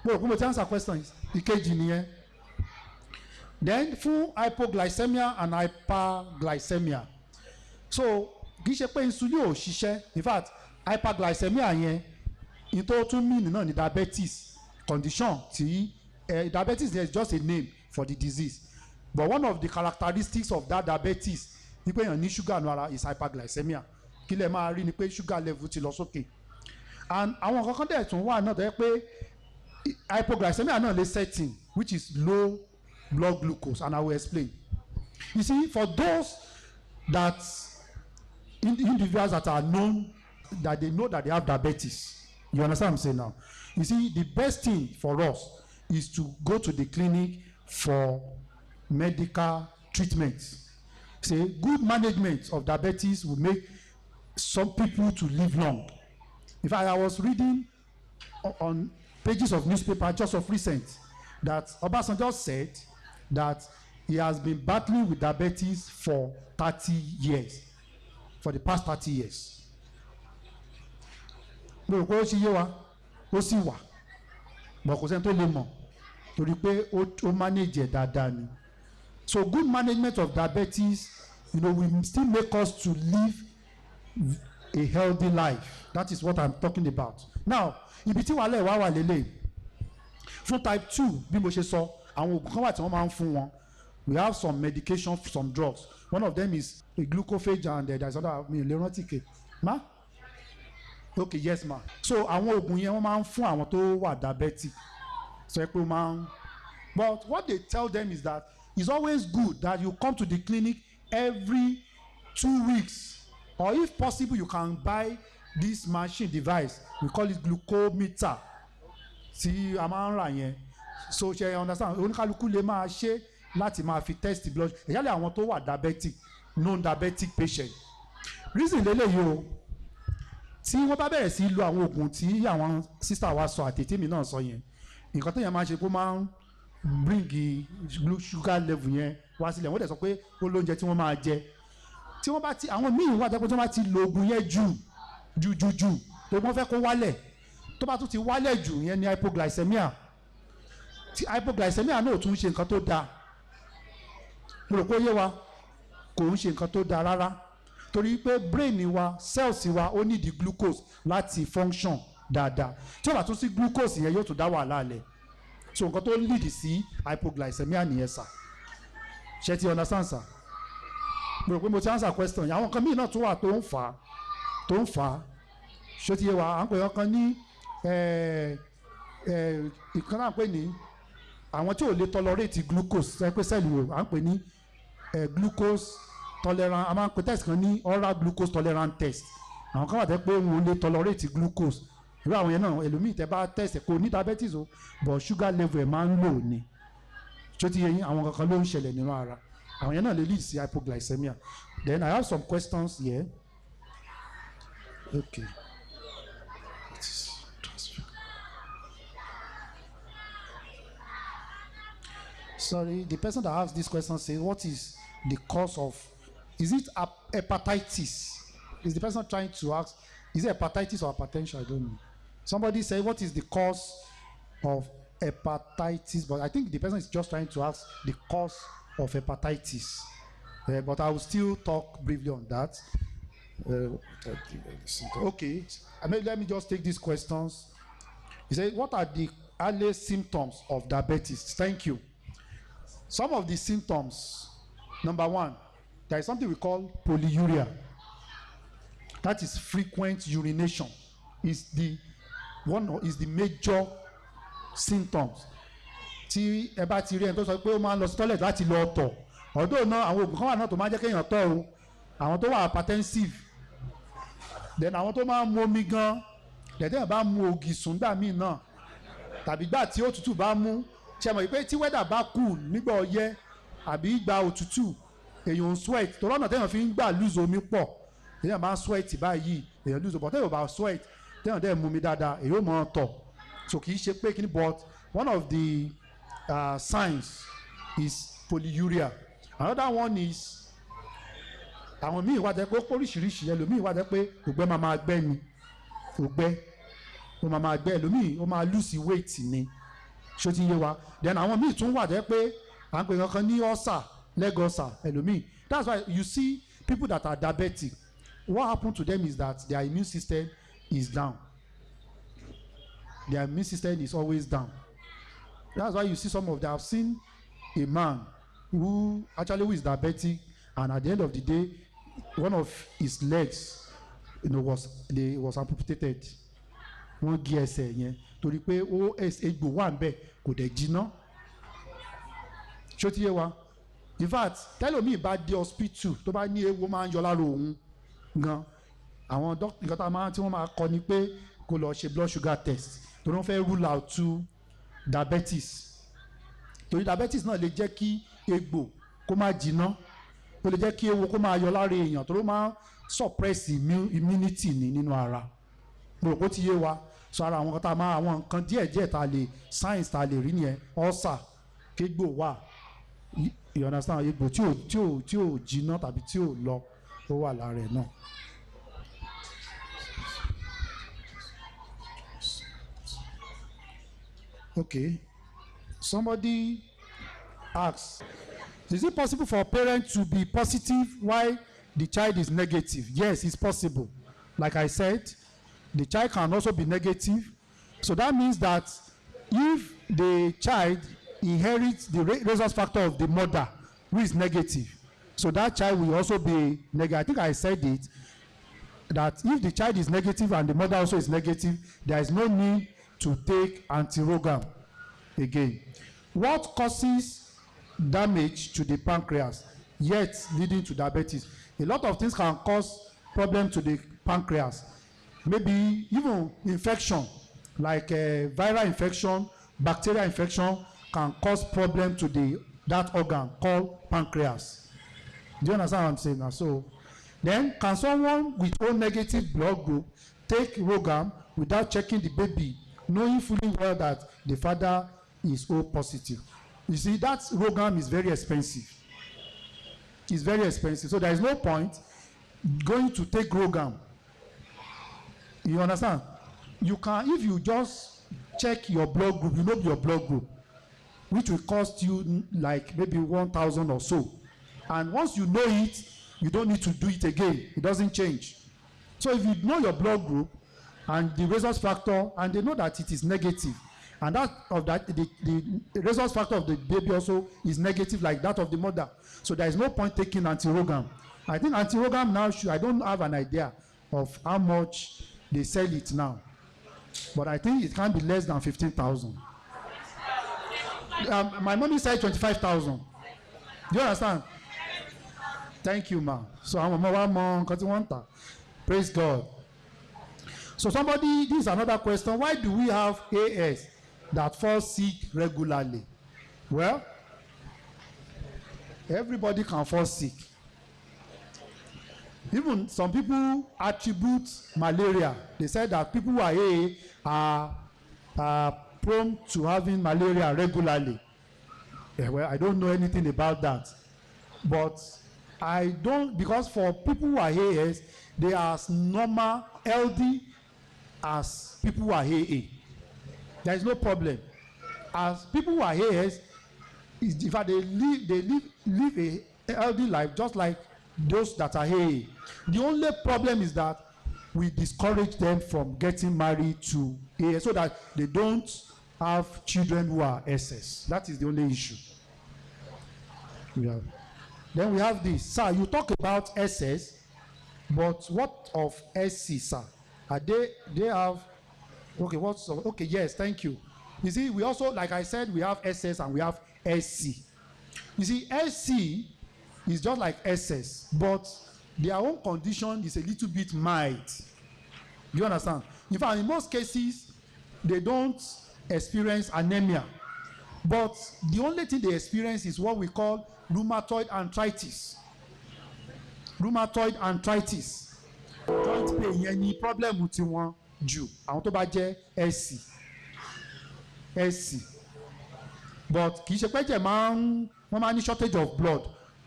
Mo rò pé mo ti answer question ìkejì nìyẹn. Then fún hypoglycemia and hyperglycemia. So kì í ṣe pé insulin ò ṣiṣẹ́. In fact, hyperglycemia yẹn in tó tún mean náà ni diabetes condition tí diabetes is just a name for the disease. But one of the characteristics of that diabetes ni pé èèyàn ní sugar nínú ara is hyperglycemia. Kí lẹ máa rí ni pé sugar level ti lọ sókè. And àwọn kankan dẹ̀ tún wà náà tó yẹ pé hypoglycemia náà lè setting, which is low blood glucose, and I will explain. You see, for those that individuals that are known, that they know that they have diabetes, you understand what I'm saying now? You see, the best thing for us is to go to the clinic for medical treatment. Say, good management of diabetes will make some people to live long. In fact, I was reading on pages of newspaper just of recent that Obasanjo said that he has been battling with diabetes for 30 years, for the past 30 years. Mo rò pé ó ṣe yé wa, ó sì wà, but kò sẹ́ni tó lè mọ̀ torí pé ó manage dáadáa ni. So good management of diabetes, will still make us to live a healthy life. That is what I'm talking about. Now, ibi tí wàhálà wà wà lélẹ̀. Fún type 2, bí mo ṣe sọ, àwọn oògùn kan wà tí wọ́n máa ń fún wọn. We have some medication, some drugs. One of them is a glucophage and there's other, lerontic. Ma? Okay, yes ma. So àwọn oògùn yẹn wọ́n máa ń fún àwọn tó wà diabetic. So pé máa ń. But what they tell them is that it's always good that you come to the clinic every 2 weeks, or if possible you can buy this machine device, we call it glucometer tí a máa ń rà yẹn. So ṣe understand, oníkálukú lè máa ṣe láti máa fi test blood, especially àwọn tó wà diabetic, non-diabetic patient. Reason lélẹ́yìí o, tí wọ́n bá bẹ̀rẹ̀ sí lo àwọn oògùn tí àwọn sister wa sọ àti tèmi náà sọ yẹn, nǹkan tó yẹn máa ṣe kó máa ń bring sugar level yẹn wá sílẹ̀. Wọ́n dẹ̀ sọ pé ó lóúnjẹ tí wọ́n máa jẹ. Tí wọ́n bá ti, àwọn míì wà jẹ́ pé tí wọ́n bá ti lo oògùn yẹn jù tó wọ́n fẹ́ kó wálẹ̀, tó bá tún ti wálẹ̀ jù yẹn ni hypoglycemia. Tí hypoglycemia náà ò tún ṣe nǹkan tó dáa, mo rò pé ó yé wa, kò ń ṣe nǹkan tó dáa rárá, torí pé brain wa, cells wa ó need glucose láti function dáadáa. Tí ó bá tún sí glucose yẹn yóò tún dá wàhálà lẹ̀. So nǹkan tó lead sí hypoglycemia nìyẹn sà. Ṣé ti understand sà? Mo rò pé mo ti answer question yẹn. Àwọn nǹkan míì náà tún wà tó ń fà á. Ṣé ti yé wa? À ń pè wọ́n kan ní ìkan náà pè ní àwọn tí ò lè tolerate glucose, ṣe pé sẹ́ẹ̀lì wo à ń pè ní glucose tolerant, a máa ń pè test kan ní oral glucose tolerant test. Àwọn kan wà tẹ́ pé wọn ò lè tolerate glucose, irú àwọn yẹn náà ẹlòmíì tẹ́ bá test kò ní diabetes o, but sugar level ẹ̀ máa ń lò ní. Ṣé ti yé yín? Àwọn kankan ló ń ṣẹlẹ̀ nínú ara, àwọn yẹn náà lè lead sí hypoglycemia. Then I have some questions here. Okay. Sorry, the person that asked this question says, what is the cause of, is it hepatitis? Is the person trying to ask, is it hepatitis or hypertension? I don't know. Somebody said, what is the cause of hepatitis? But I think the person is just trying to ask the cause of hepatitis. But I will still talk briefly on that. Okay, let me just take these questions. He said, what are the early symptoms of diabetes? Thank you. Some of the symptoms, number one, there is something we call polyuria. That is frequent urination. Is the major symptoms. Tí ẹ bá ti rí ẹni tó sọ pé ó máa ń lọ sí toilet láti lọ tọ̀. Although náà àwọn oògùn kan wà náà tó máa ń jẹ́ kéèyàn tọ̀ o. Àwọn tó wà hypertensive. Then àwọn tó máa ń mu omi gan. Lẹ́tẹ̀yìn bá mu ògì sùn gbà míì náà. Tàbí gbà tí òtútù bá mú. Ṣé mọ̀ pé tí weather bá cool nígbà ọyẹ́ àbí ìgbà òtútù, èèyàn ń sweat. Torí ọ̀nà téèyàn fi ń gbà lose omi pọ̀. Èèyàn máa ń sweat báyìí, èèyàn lose omi. But téèyàn bá sweat, téèyàn dẹ̀ mu omi dáadáa, èèyàn ó máa tọ̀. So kì í ṣe pé kíní, but one of the signs is polyuria. Another one is àwọn míì wá jẹ́ pé oríṣiríṣi, ẹlòmíì wá jẹ́ pé ògbẹ́ máa gbẹ́ ni, ògbẹ́ ó máa gbẹ́, ẹlòmíì ó máa lose weight ni. Ṣó ti yé wa? Then àwọn míì tún wà jẹ́ pé à ń pè kankan ní ulcer, leg ulcer, ẹlòmíì. That's why you see people that are diabetic, what happen to them is that their immune system is down. Their immune system is always down. That's why you see some of them. I've seen a man who is diabetic, and at the end of the day, one of his legs, was amputated. Wọ́n gé ẹsẹ̀ yẹn torí pé egbò wà ńbẹ̀ kò dẹ̀ jiná. Ṣó ti yé wa? In fact, tẹ́lòmíì bá dé hospital tó bá ní ewo máa ń yọ lára òun gan. Àwọn nǹkan tí wọ́n máa kọ ni pé kó lọ ṣe blood sugar test torí wọ́n fẹ́ rule out to diabetes. Torí diabetes náà lè jẹ́ kí egbò kó má jiná, ó lè jẹ́ kí ewo kó máa yọ lára èèyàn torí ó máa suppress immunity nínú ara. Mo rò pé ó ti yé wa. So ara àwọn kan àwọn nǹkan díẹ̀ tá a lè science tá a lè rí nìyẹn. Ulcer, kégbò wà, you understand, egbò tí ò jiná tàbí tí ò lọ ó wà lára ẹ̀ náà. Okay, somebody asks, is it possible for a parent to be positive while the child is negative? Yes, it's possible. Like I said, the child can also be negative. So that means that if the child inherits the rhesus factor of the mother, who is negative, so that child will also be negative. I think I said it, that if the child is negative and the mother also is negative, there is no need to take antiretroviral again. What causes damage to the pancreas, yet leading to diabetes. A lot of things can cause problem to the pancreas. Maybe even infection, like viral infection, bacterial infection can cause problem to that organ called pancreas. Do you understand what I'm saying now? So then, can someone with O negative blood group take ROGAM without checking the baby, knowing fully well that the father is O positive? You see, that ROGAM is very expensive. It's very expensive. So there is no point going to take ROGAM. You understand? You can, if you just check your blood group, you know your blood group, which will cost you like maybe 1,000 or so. And once you know it, you don't need to do it again. It doesn't change. So if you know your blood group and the rhesus factor, and they know that it is negative, and the rhesus factor of the baby also is negative like that of the mother. So there is no point taking anti-ROGAM. I think anti-ROGAM now, I don't have an idea of how much they sell it now, but I think it can be less than 15,000. My mommy said 25,000. Do you understand? Thank you, ma. So I'm one more. Praise God. So somebody, this is another question. Why do we have AS that fall sick regularly? Well, everybody can fall sick. Even some people attribute malaria. They said that people who are AA are prone to having malaria regularly. Well, I don't know anything about that. But I don't, because for people who are AS, they are as normal, healthy as people who are AA. There is no problem. As people who are AS, in fact, they live a healthy life just like those that are AA. The only problem is that we discourage them from getting married to AS so that they don't have children who are SS. That is the only issue. Then we have this. Sir, you talk about SS, but what of SC, sir? Are they have, okay, okay, yes, thank you. You see, we also, like I said, we have SS and we have SC. You see, SC is just like SS, but their own condition is a little bit mild. You understand? In fact, in most cases, they don't experience anemia, but the only thing they experience is what we call rheumatoid arthritis. Rheumatoid arthritis. Joint pain yẹn ni problem tí wọ́n jù àwọn tó bá jẹ́ SC. But kì í ṣe pé jẹ́ wọ́n máa ní shortage of blood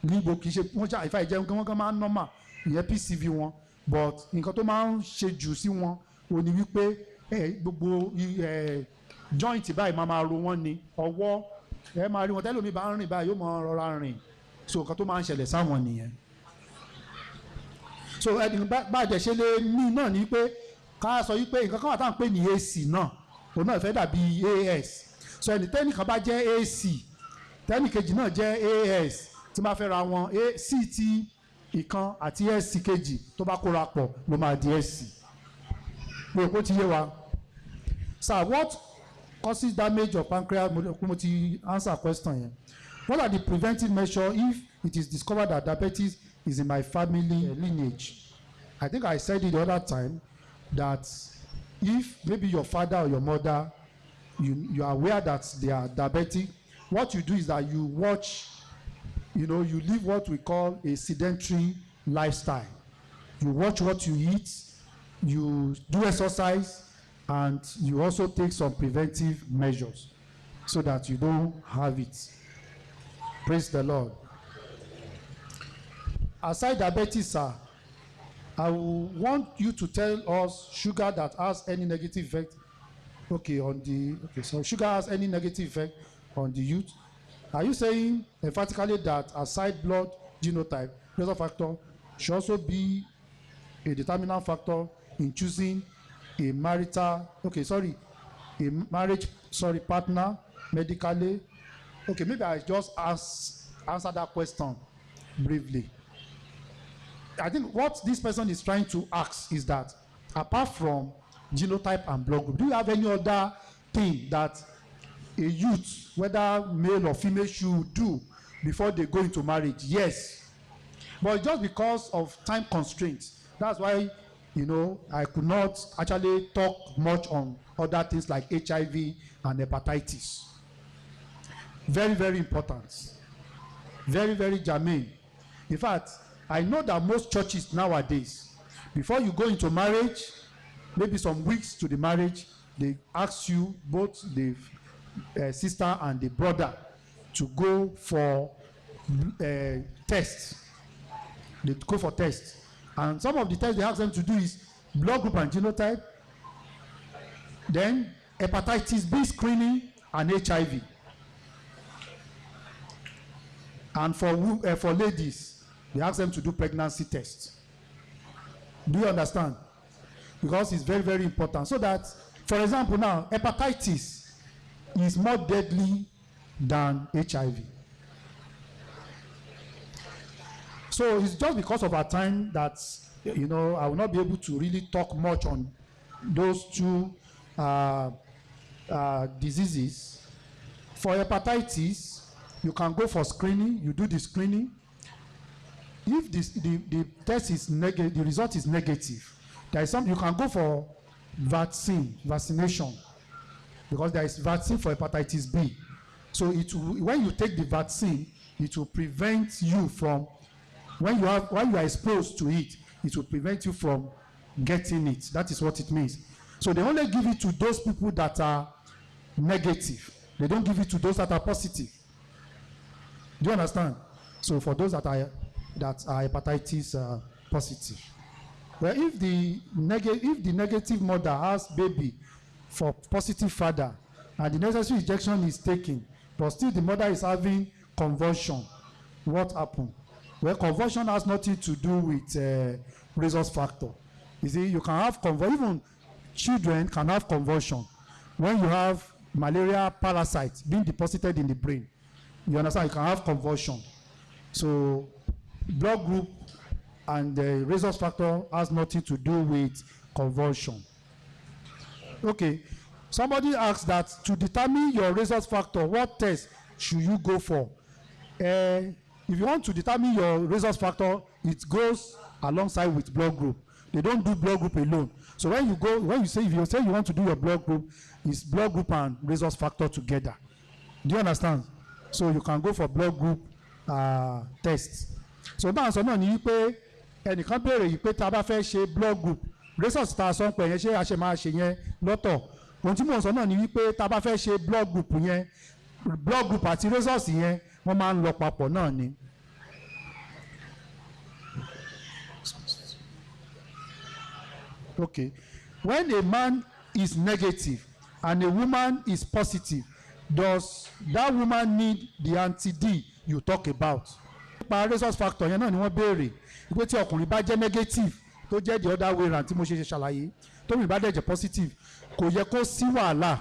níbo kì í ṣe wọ́n ṣe àìfà ìjẹun kí wọ́n kàn máa ń normal ìyẹn PCV wọn, but nǹkan tó máa ń ṣe jù sí wọn ò ní wípé gbogbo joint báyìí máa ro wọ́n ní ọwọ́ ẹ máa rí wọn tẹ́lẹ̀ omi bá ń rìn báyìí yóò máa rọra rìn, so nǹkan tó máa ń ṣẹlẹ̀ sáwọn nìyẹn. So ẹni bá àjẹ́ ṣe lè ní náà ni pé ká sọ wípé nǹkan kan wà tá à ń pè ní AC náà òun náà fẹ́ dàbí AS. So ẹni tẹ́nìkan bá jẹ́ AC tẹ́nìkejì náà jẹ́ AS tí máa fẹ́ ra wọn CT ìkan àti SC kejì tó bá kóra pọ̀ ló máa di SC. Mo rò pé ó ti yé wa. Sir, what causes damage of pancreas? Mo ti answer question yẹn. What are the preventive measures if it is discovered that diabetes is in my family lineage? I think I said it the other time that if maybe your father or your mother, you are aware that they are diabetic, what you do is that you watch, you live what we call a sedentary lifestyle. You watch what you eat, you do exercise, and you also take some preventive measures so that you don't have it. Praise the Lord. Aside diabetes, sir, I want you to tell us sugar that has any negative effect. So sugar has any negative effect on the youth. Are you saying emphatically that aside blood genotype, risk factor should also be a determinant factor in choosing a marriage partner medically? Okay, maybe I just answer that question briefly. I think what this person is trying to ask is that apart from genotype and blood group, do you have any other thing that a youth, whether male or female, should do before they go into marriage? Yes, but just because of time constraints, that's why, you know, I could not actually talk much on other things like HIV and hepatitis. Very, very important. Very, very germane. In fact, I know that most churches nowadays, before you go into marriage, maybe some weeks to the marriage, they ask you, both the sister and the brother, to go for tests. They go for tests. And some of the tests they ask them to do is blood group and genotype, then hepatitis B screening and HIV. And for ladies, they ask them to do pregnancy tests. Do you understand? Because it's very, very important. So that, for example, now, hepatitis is more deadly than HIV. So it's just because of our time that, you know, I will not be able to really talk much on those two diseases. For hepatitis, you can go for screening. You do the screening. If the test is negative, the result is negative, there is some, you can go for vaccination, because there is vaccine for hepatitis B. So it will, when you take the vaccine, it will prevent you from, when you are exposed to it, it will prevent you from getting it. That is what it means. So they only give it to those people that are negative. They don't give it to those that are positive. Do you understand? So for those that are hepatitis positive, well, if the negative mother has baby for positive father and the necessary injection is taken, but still the mother is having convulsion, what happened? Well, convulsion has nothing to do with rhesus factor. You see, you can have convulsion. Even children can have convulsion when you have malaria parasites being deposited in the brain. You understand? You can have convulsion. So blood group and the rhesus factor has nothing to do with convulsion. Okay. Somebody asked that to determine your rhesus factor, what test should you go for? If you want to determine your rhesus factor, it goes alongside with blood group. They don't do blood group alone. So when you say you want to do your blood group, it's blood group and rhesus factor together. Do you understand? So you can go for blood group tests. So náà sọ náà ni pé ẹnìkan béèrè yìí pé tá a bá fẹ́ ṣe blood group rhesus tá a sọ pé yẹn ṣé a ṣe máa ṣe yẹn lọ́tọ̀. Ohun tí mò ń sọ náà ni wípé tá a bá fẹ́ ṣe blood group yẹn, blood group àti rhesus yẹn wọ́n máa ń lọ papọ̀ náà ni. Okay, when a man is negative and a woman is positive, does that woman need the anti-D you talk about? Nípa rhesus factor yẹn náà ni wọ́n béèrè wípé tí ọkùnrin bá jẹ́ negative tó jẹ́ the other way round tí mo ṣe ṣàlàyé, tóbìnrin bá dẹ̀ jẹ́ positive, kò yẹ kó sí wàhálà.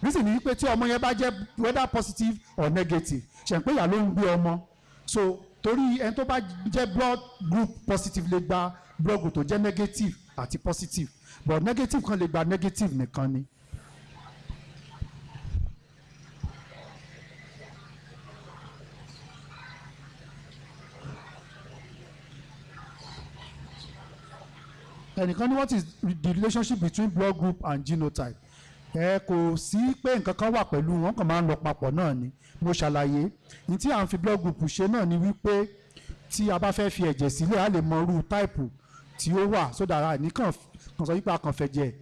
Reason ni wípé tí ọmọ yẹn bá jẹ́ whether positive or negative, ṣe ń pé ìyá ló ń gbé ọmọ. So torí ẹni tó bá jẹ́ blood group positive lè gba blood group tó jẹ́ negative àti positive, but negative kan lè gba negative nìkan ni. Ẹnìkan ní what is the relationship between blood group and genotype? Kò sí pé nǹkan kan wà pẹ̀lú wọn, kàn máa ń lọ papọ̀ náà ni. Mo ṣàlàyé ní tí à ń fi blood group ṣe náà ni wípé tí a bá fẹ́ fi ẹ̀jẹ̀ sílẹ̀ a lè mọ irú táìpù tí ó wà, so that nìkan kan sọ wípé a kàn fẹ̀jẹ̀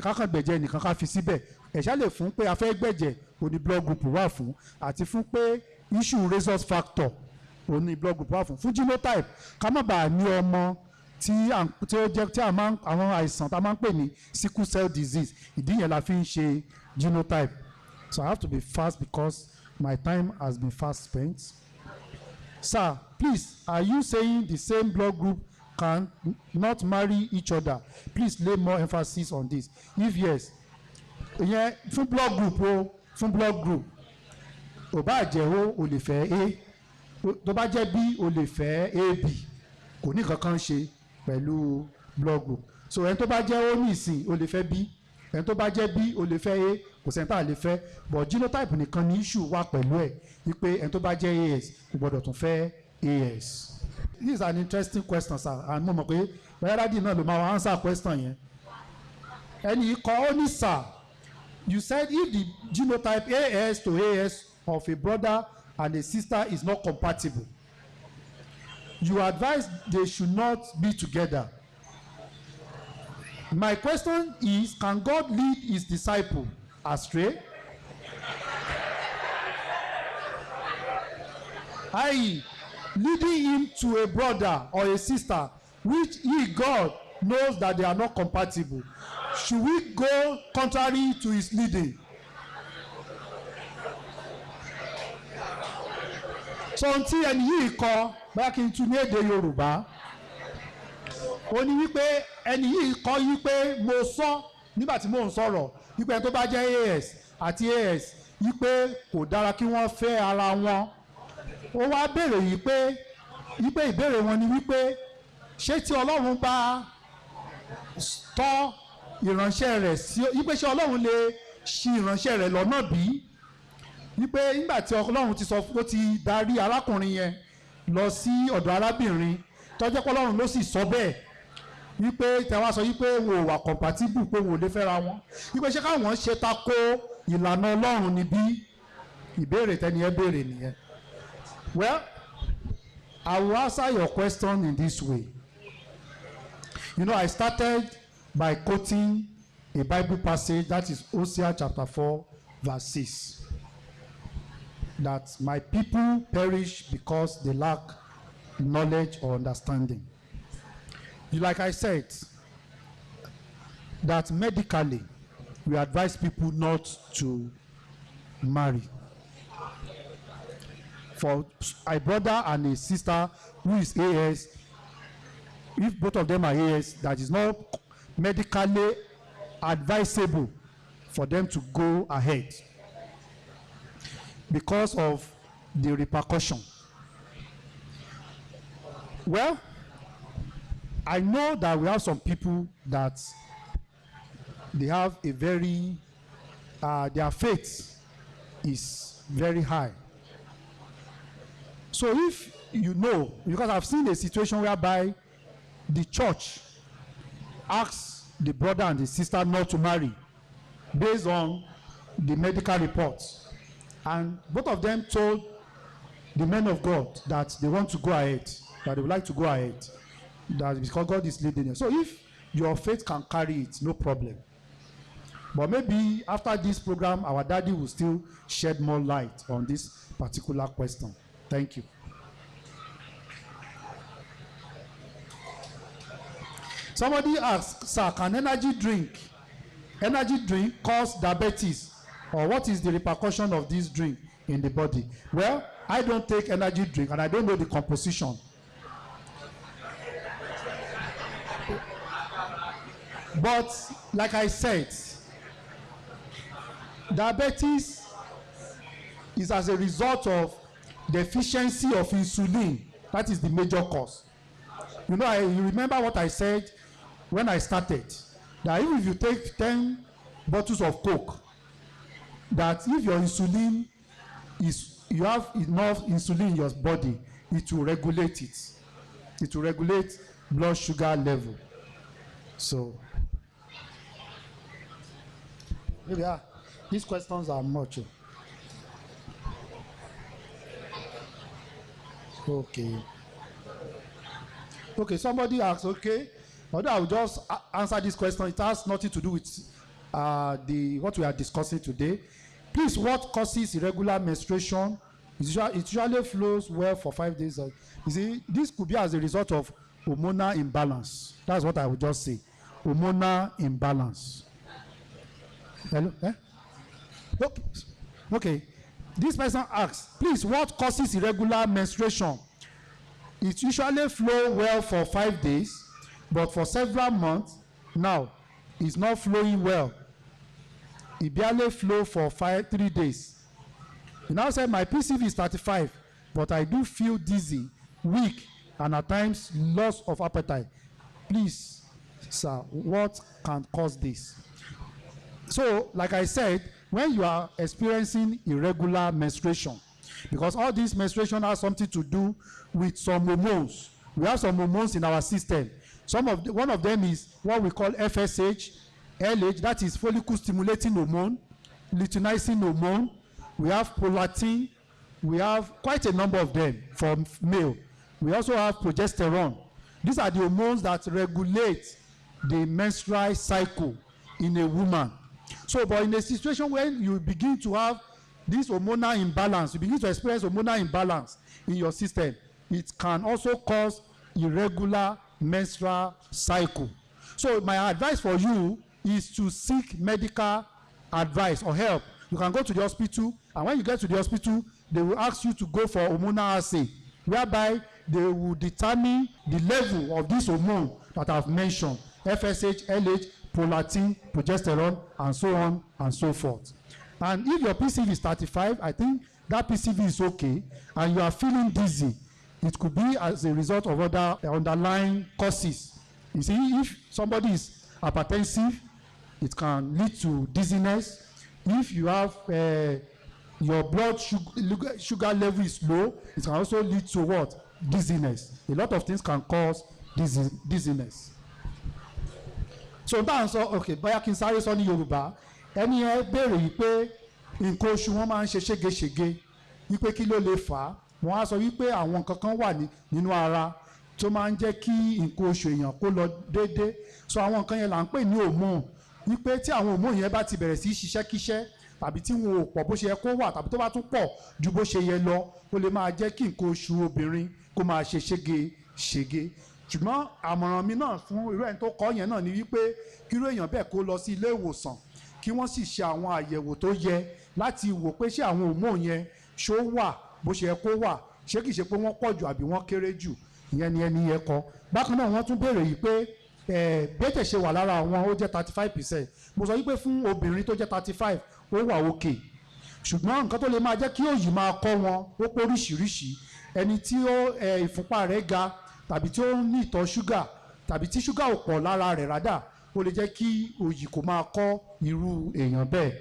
kákan gbẹ̀jẹ̀ nìkan ká fi síbẹ̀. Ẹ̀ṣá lè fún pé a fẹ́ gbẹ̀jẹ̀ òní blood group wà fún, àti fún pé issue rhesus factor òní blood group wà fún. Fún genotype ká má bàa ní ọmọ tí àwọn àìsàn tá a máa ń pè ní sickle cell disease, ìdí yẹn la fi ń ṣe genotype. So I have to be fast because my time has been fast spent. Sir, please, are you saying the same blood group can not marry each other? Please lay more emphasis on this. If yes, ìyẹn fún blood group ó bá jẹ́ o lè fẹ́ A, tó bá jẹ́ B o lè fẹ́ AB, kò ní kankan ṣe pẹ̀lú blood group. So ẹni tó bá jẹ́ O nísìn o lè fẹ́ B, ẹni tó bá jẹ́ B o lè fẹ́ A, kò sẹ́ni tá a lè fẹ́ but genotype nìkan ní issue wà pẹ̀lú ẹ̀ wípé ẹni tó bá jẹ́ AS kò gbọ́dọ̀ tún fẹ́ AS. This is an interesting question sir and mo mọ̀ pé bẹ́ẹ̀rẹ́dì náà ló máa wá answer question yẹn. ẹni kọ́ ó ní sir you said if the genotype AS to AS of a brother and a sister is not compatible you advise they should not be together. My question is, can God lead his disciple astray? I.e., leading him to a brother or a sister which he, God, knows that they are not compatible. Should we go contrary to his leading? So tí ẹni yìí kọ bá kí n tún ní èdè Yorùbá ó ní wípé ẹni yìí kọ wípé mo sọ nígbà tí mò ń sọ̀rọ̀ wípé ẹni tó bá jẹ́ AS àti AS wípé kò dára kí wọ́n fẹ́ ara wọn ó wá béèrè wípé ìbéèrè wọn ni wípé ṣé tí Ọlọ́run bá tọ́ ìránṣẹ́ rẹ̀ sí wípé ṣé Ọlọ́run lè ṣì ìránṣẹ́ rẹ̀ lọ́nà bí wípé nígbà tí Ọlọ́run ti sọ ó ti darí arákùnrin yẹn lọ sí ọ̀dọ̀ arábìnrin tó jẹ́ pé Ọlọ́run ló sì sọ bẹ́ẹ̀ wípé tẹ̀wá sọ wípé wọn ò wà compatible pé wọn ò lè fẹ́ra wọn wípé ṣé káwọn ṣe tako ìlànà Ọlọ́run níbí ìbéèrè tẹ́ni ẹ béèrè nìyẹn. Well, I will answer your question in this way. You know, I started by quoting a Bible passage that is Hosea chapter 4 verse 6. That my people perish because they lack knowledge or understanding. Like I said, that medically we advise people not to marry. For a brother and a sister who is AS, if both of them are AS, that is not medically advisable for them to go ahead because of the repercussion. Well, I know that we have some people that they have a very, their faith is very high. So if you know, because I've seen a situation whereby the church asks the brother and the sister not to marry based on the medical reports, and both of them told the men of God that they want to go ahead, that they would like to go ahead, that because God is leading them. So if your faith can carry it, no problem. But maybe after this program, our daddy will still shed more light on this particular question. Thank you. Somebody asks, sir, can energy drink cause diabetes? Or what is the repercussion of this drink in the body? Well, I don't take energy drink and I don't know the composition. But like I said, diabetes is as a result of deficiency of insulin. That is the major cause. You know, you remember what I said when I started, that even if you take 10 bottles of Coke, that if your insulin is, you have enough insulin in your body, it will regulate it. It will regulate blood sugar level. So, yeah, these questions are much. Okay, somebody asks, okay, although I will just answer this question, it has nothing to do with what we are discussing today. Please, what causes irregular menstruation? It usually flows well for 5 days. You see, this could be as a result of hormonal imbalance. That's what I would just say. Hormonal imbalance. Hello? Eh? Okay. This person asks, please, what causes irregular menstruation? It usually flows well for 5 days, but for several months now, it's not flowing well. It barely flows for 3 days. He now said, my PCV is 35, but I do feel dizzy, weak, and at times loss of appetite. Please, sir, what can cause this? So, like I said, when you are experiencing irregular menstruation, because all this menstruation has something to do with some hormones. We have some hormones in our system. One of them is what we call FSH, LH, that is follicle stimulating hormone, luteinizing hormone. We have prolactin. We have quite a number of them for male. We also have progesterone. These are the hormones that regulate the menstrual cycle in a woman. So, but in a situation when you begin to have this hormonal imbalance, you begin to experience hormonal imbalance in your system, it can also cause irregular menstrual cycle. So my advice for you is to seek medical advice or help. You can go to the hospital, and when you get to the hospital, they will ask you to go for hormonal assay, whereby they will determine the level of this hormone that I've mentioned, FSH, LH, prolactin, progesterone, and so on and so forth. And if your PCV is 35, I think that PCV is okay, and you are feeling dizzy, it could be as a result of other underlying causes. You see, if somebody is hypertensive, it can lead to dizziness. If you have your blood sugar level is low, it can also lead to what? Dizziness. A lot of things can cause dizziness. So that's okay, bóyá kí n sáré sọ ní Yorùbá. Ẹni ẹ béèrè yìí pé nǹkan oṣù wọn máa ń ṣe ségesège, wípé kí ló lè fà á. Wọ́n á sọ wípé àwọn nǹkan kan wà nínú ara tó máa ń jẹ́ kí nǹkan oṣù èèyàn kó lọ déédéé. So àwọn nǹkan yẹn là ń pè ní hormone. Wípé tí àwọn hormone yẹn bá ti bẹ̀rẹ̀ sí ṣiṣẹ́ kíṣẹ́, tàbí tí wọn ò pọ̀ bó ṣe yẹ kó wà, tàbí tó bá tún pọ̀ ju bó ṣe yẹ lọ, ó lè máa jẹ́ kí nǹkan oṣù obìnrin kó máa ṣe ségesège. Ṣùgbọ́n àmọ̀ràn mi náà fún irú ẹni tó kọ́ yẹn náà ni wípé kí irú èèyàn bẹ́ẹ̀ kó lọ sí ilé ìwòsàn, kí wọ́n sì ṣe àwọn àyẹ̀wò tó yẹ láti wò pé ṣé àwọn hormone yẹn ṣó wà bó ṣe yẹ kó wà, ṣé kìí ṣe pé wọ́n pọ̀ jù àbí wọ́n kéré jù. Ìyẹn ni ẹni yẹn kọ́. Bákan náà wọ́n tún béèrè yìí pé bẹ́tẹ̀ ṣe wà lára àwọn ó jẹ́ 35%. Mo sọ wípé fún obìnrin tó jẹ́ 35 ó wà òkè, ṣùgbọ́n nǹkan tó lè máa jẹ́ kí òyì máa kọ́ wọn ó pé oríṣiríṣi. Ẹni tí ìfúnpá rẹ̀ ga, tàbí tí ó ní ìtọ̀ ṣúgà, tàbí tí ṣúgà ò pọ̀ lára rẹ̀ rádà, ó lè jẹ́ kí òyì kó máa kọ́ irú èèyàn bẹ́ẹ̀.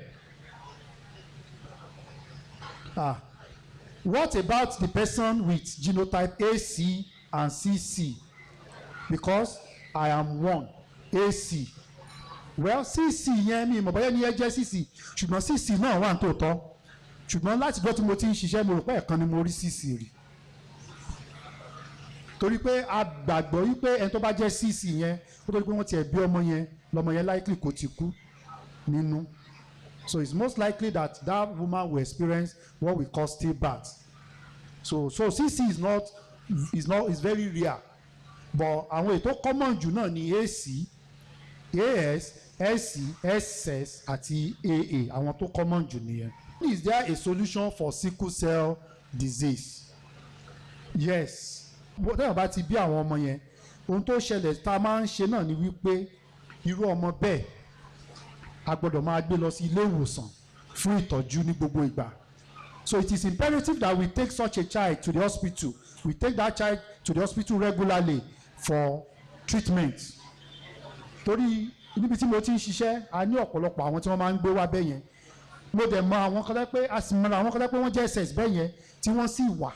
What about the person with genotype AC and CC? Because I am one AC. Well, CC yẹn mi mọ̀ bóyá ní ẹ jẹ́ CC, ṣùgbọ́n CC náà wà ní tòótọ́. Ṣùgbọ́n láti gbọ́ tí mo ti ń ṣiṣẹ́, mo rò pé ẹ̀kan ni mo rí CC rí. Torí pé a gbàgbọ́ wípé ẹni tó bá jẹ́ CC yẹn, ó torí pé wọ́n ti ẹ̀ bí ọmọ yẹn, lọ́mọ yẹn likely kò ti kú nínú. So it's most likely that that woman will experience what we call stillbirth. So CC is very rare. But àwọn ètò common jù náà ni AC, AS, SC, SS àti AA. Àwọn tó common jù nìyẹn. Is there a solution for sickle cell disease? Yes. Bọ́dọ̀ bá ti bí àwọn ọmọ yẹn, ohun tó ṣẹlẹ̀ tá a máa ń ṣe náà ni wípé irú ọmọ bẹ́ẹ̀ a gbọ́dọ̀ máa gbé lọ sí ilé ìwòsàn fún ìtọ́jú ní gbogbo ìgbà. So it is imperative that we take such a child to the hospital. We take that child to the hospital regularly for treatment. Torí níbi tí mo ti ń ṣiṣẹ́, a ní ọ̀pọ̀lọpọ̀ àwọn tí wọ́n máa ń gbé wá bẹ́ẹ̀ yẹn. Mo dẹ̀ mọ àwọn kan pé a sì mọ àwọn kan pé wọ́n jẹ́ SS bẹ́ẹ̀ yẹn tí wọ́n sì wà.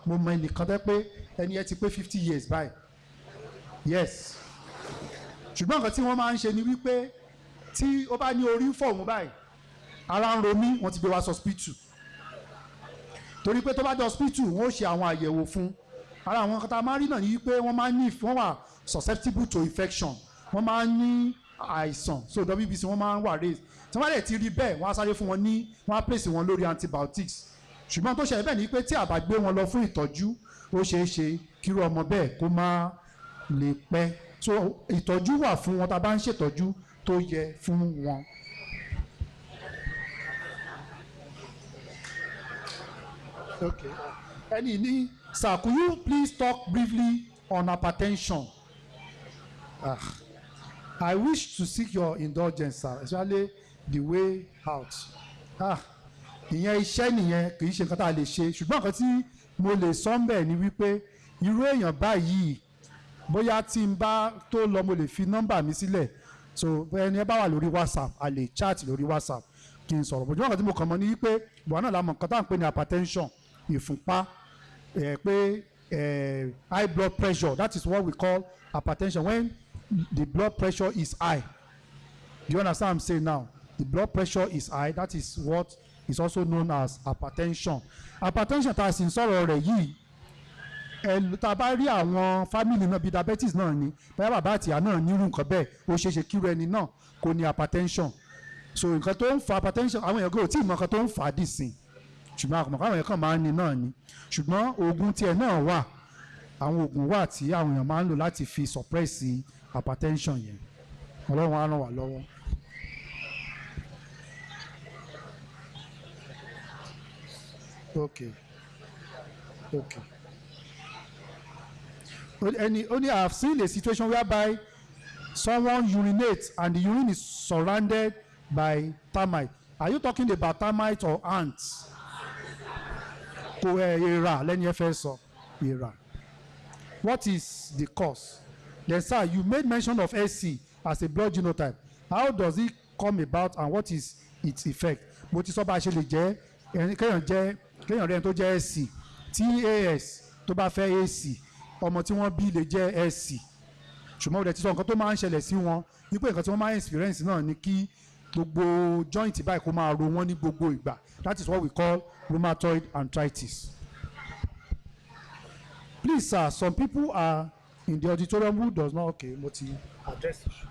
Mo mọ ẹnìkan tẹ́ pé ẹni ẹ ti pé 50 years báyìí. Yes. Ṣùgbọ́n nǹkan tí wọ́n máa ń ṣe ni wípé tí ó bá ní orí fọ̀hún báyìí, ara ń ro mí, wọ́n ti gbé wá hospital. Torí pé tó bá dé hospital, wọ́n ó ṣe àwọn àyẹ̀wò fún. Ara àwọn nǹkan tá a máa ń rí náà ni wípé wọ́n wà susceptible to infection. Wọ́n máa ń ní àìsàn. So WBC wọ́n máa ń wà raised. Tí wọ́n bá dẹ̀ ti rí bẹ́ẹ̀, wọ́n á sáré fún wọn wọ́n á place wọn lórí antibiotics. Ṣùgbọ́n tó ṣẹlẹ̀ bẹ́ẹ̀ ni pé tí a bá gbé wọn lọ fún ìtọ́jú, ó ṣeé ṣe kírú ọmọ bẹ́ẹ̀ kó má lè pẹ́. So ìtọ́jú wà fún wọn tá a bá ń ṣètọ́jú tó yẹ fún wọn. Okay. Ẹni ní, sir, could you please talk briefly on hypertension? I wish to seek your indulgence, sir, especially the way out. Ìyẹn iṣẹ́ nìyẹn, kì í ṣe nǹkan tá a lè ṣe. Ṣùgbọ́n nǹkan tí mo lè sọ ń bẹ̀ ni wípé irú èèyàn báyìí, bóyá tí n bá tó lọ mo lè fi nọ́mbà mi sílẹ̀ so ẹni ẹ bá wà lórí WhatsApp a lè chat lórí WhatsApp kí n sọ̀rọ̀ bójú wọn kan tí mo kàn mọ́ ní pé ìwà náà la mọ̀ nǹkan tá à ń pè ní hypertension ìfúnpá pé high blood pressure, that is what we call hypertension, when the blood pressure is high. Do you understand what I'm saying now? The blood pressure is high, that is what is also known as hypertension. Hypertension tá a sì ń sọ̀rọ̀ rẹ̀ yìí tá a bá rí àwọn family náà bíi diabetes náà ni bóyá bàbá àtìyá náà nírú nǹkan bẹ́ẹ̀ ó ṣeé ṣe kíru ẹni náà kó ní hypertension. So nǹkan tó ń fa hypertension àwọn èèyàn kò tí ì mọ nǹkan tó ń fà á dì sí ṣùgbọ́n àkọ́mọ́ káwọn èèyàn kàn máa ń ní náà ni ṣùgbọ́n oògùn tiẹ̀ náà wà àwọn oògùn wà tí àwọn èèyàn máa ń lò láti fi suppress hypertension yẹn Ọlọ́run á ràn wá lọ́wọ́. Okay. Only I have seen a situation whereby someone urinates and the urine is surrounded by termite. Are you talking about termite or ants? Èèrà lẹ́ni ẹ fẹ́ sọ èèrà. What is the cause? Then sir, you made mention of SC as a blood genotype. How does it come about and what is its effect? Mo ti sọ bá a ṣe lè jẹ́ kéèyàn rẹ̀ tó jẹ́ SC TAS tó bá fẹ́ AC ọmọ tí wọ́n bí lè jẹ́ SC ṣùgbọ́n ó ti sọ nǹkan tó máa ń ṣẹlẹ̀ sí wọn wípé nǹkan tí wọ́n máa ń experience náà ni kí gbogbo joint báyìí kó máa ro wọ́n ní gbogbo ìgbà. That is what we call rheumatoid arthritis. Please sir, some people are in the auditorium who does not mo ti address issue.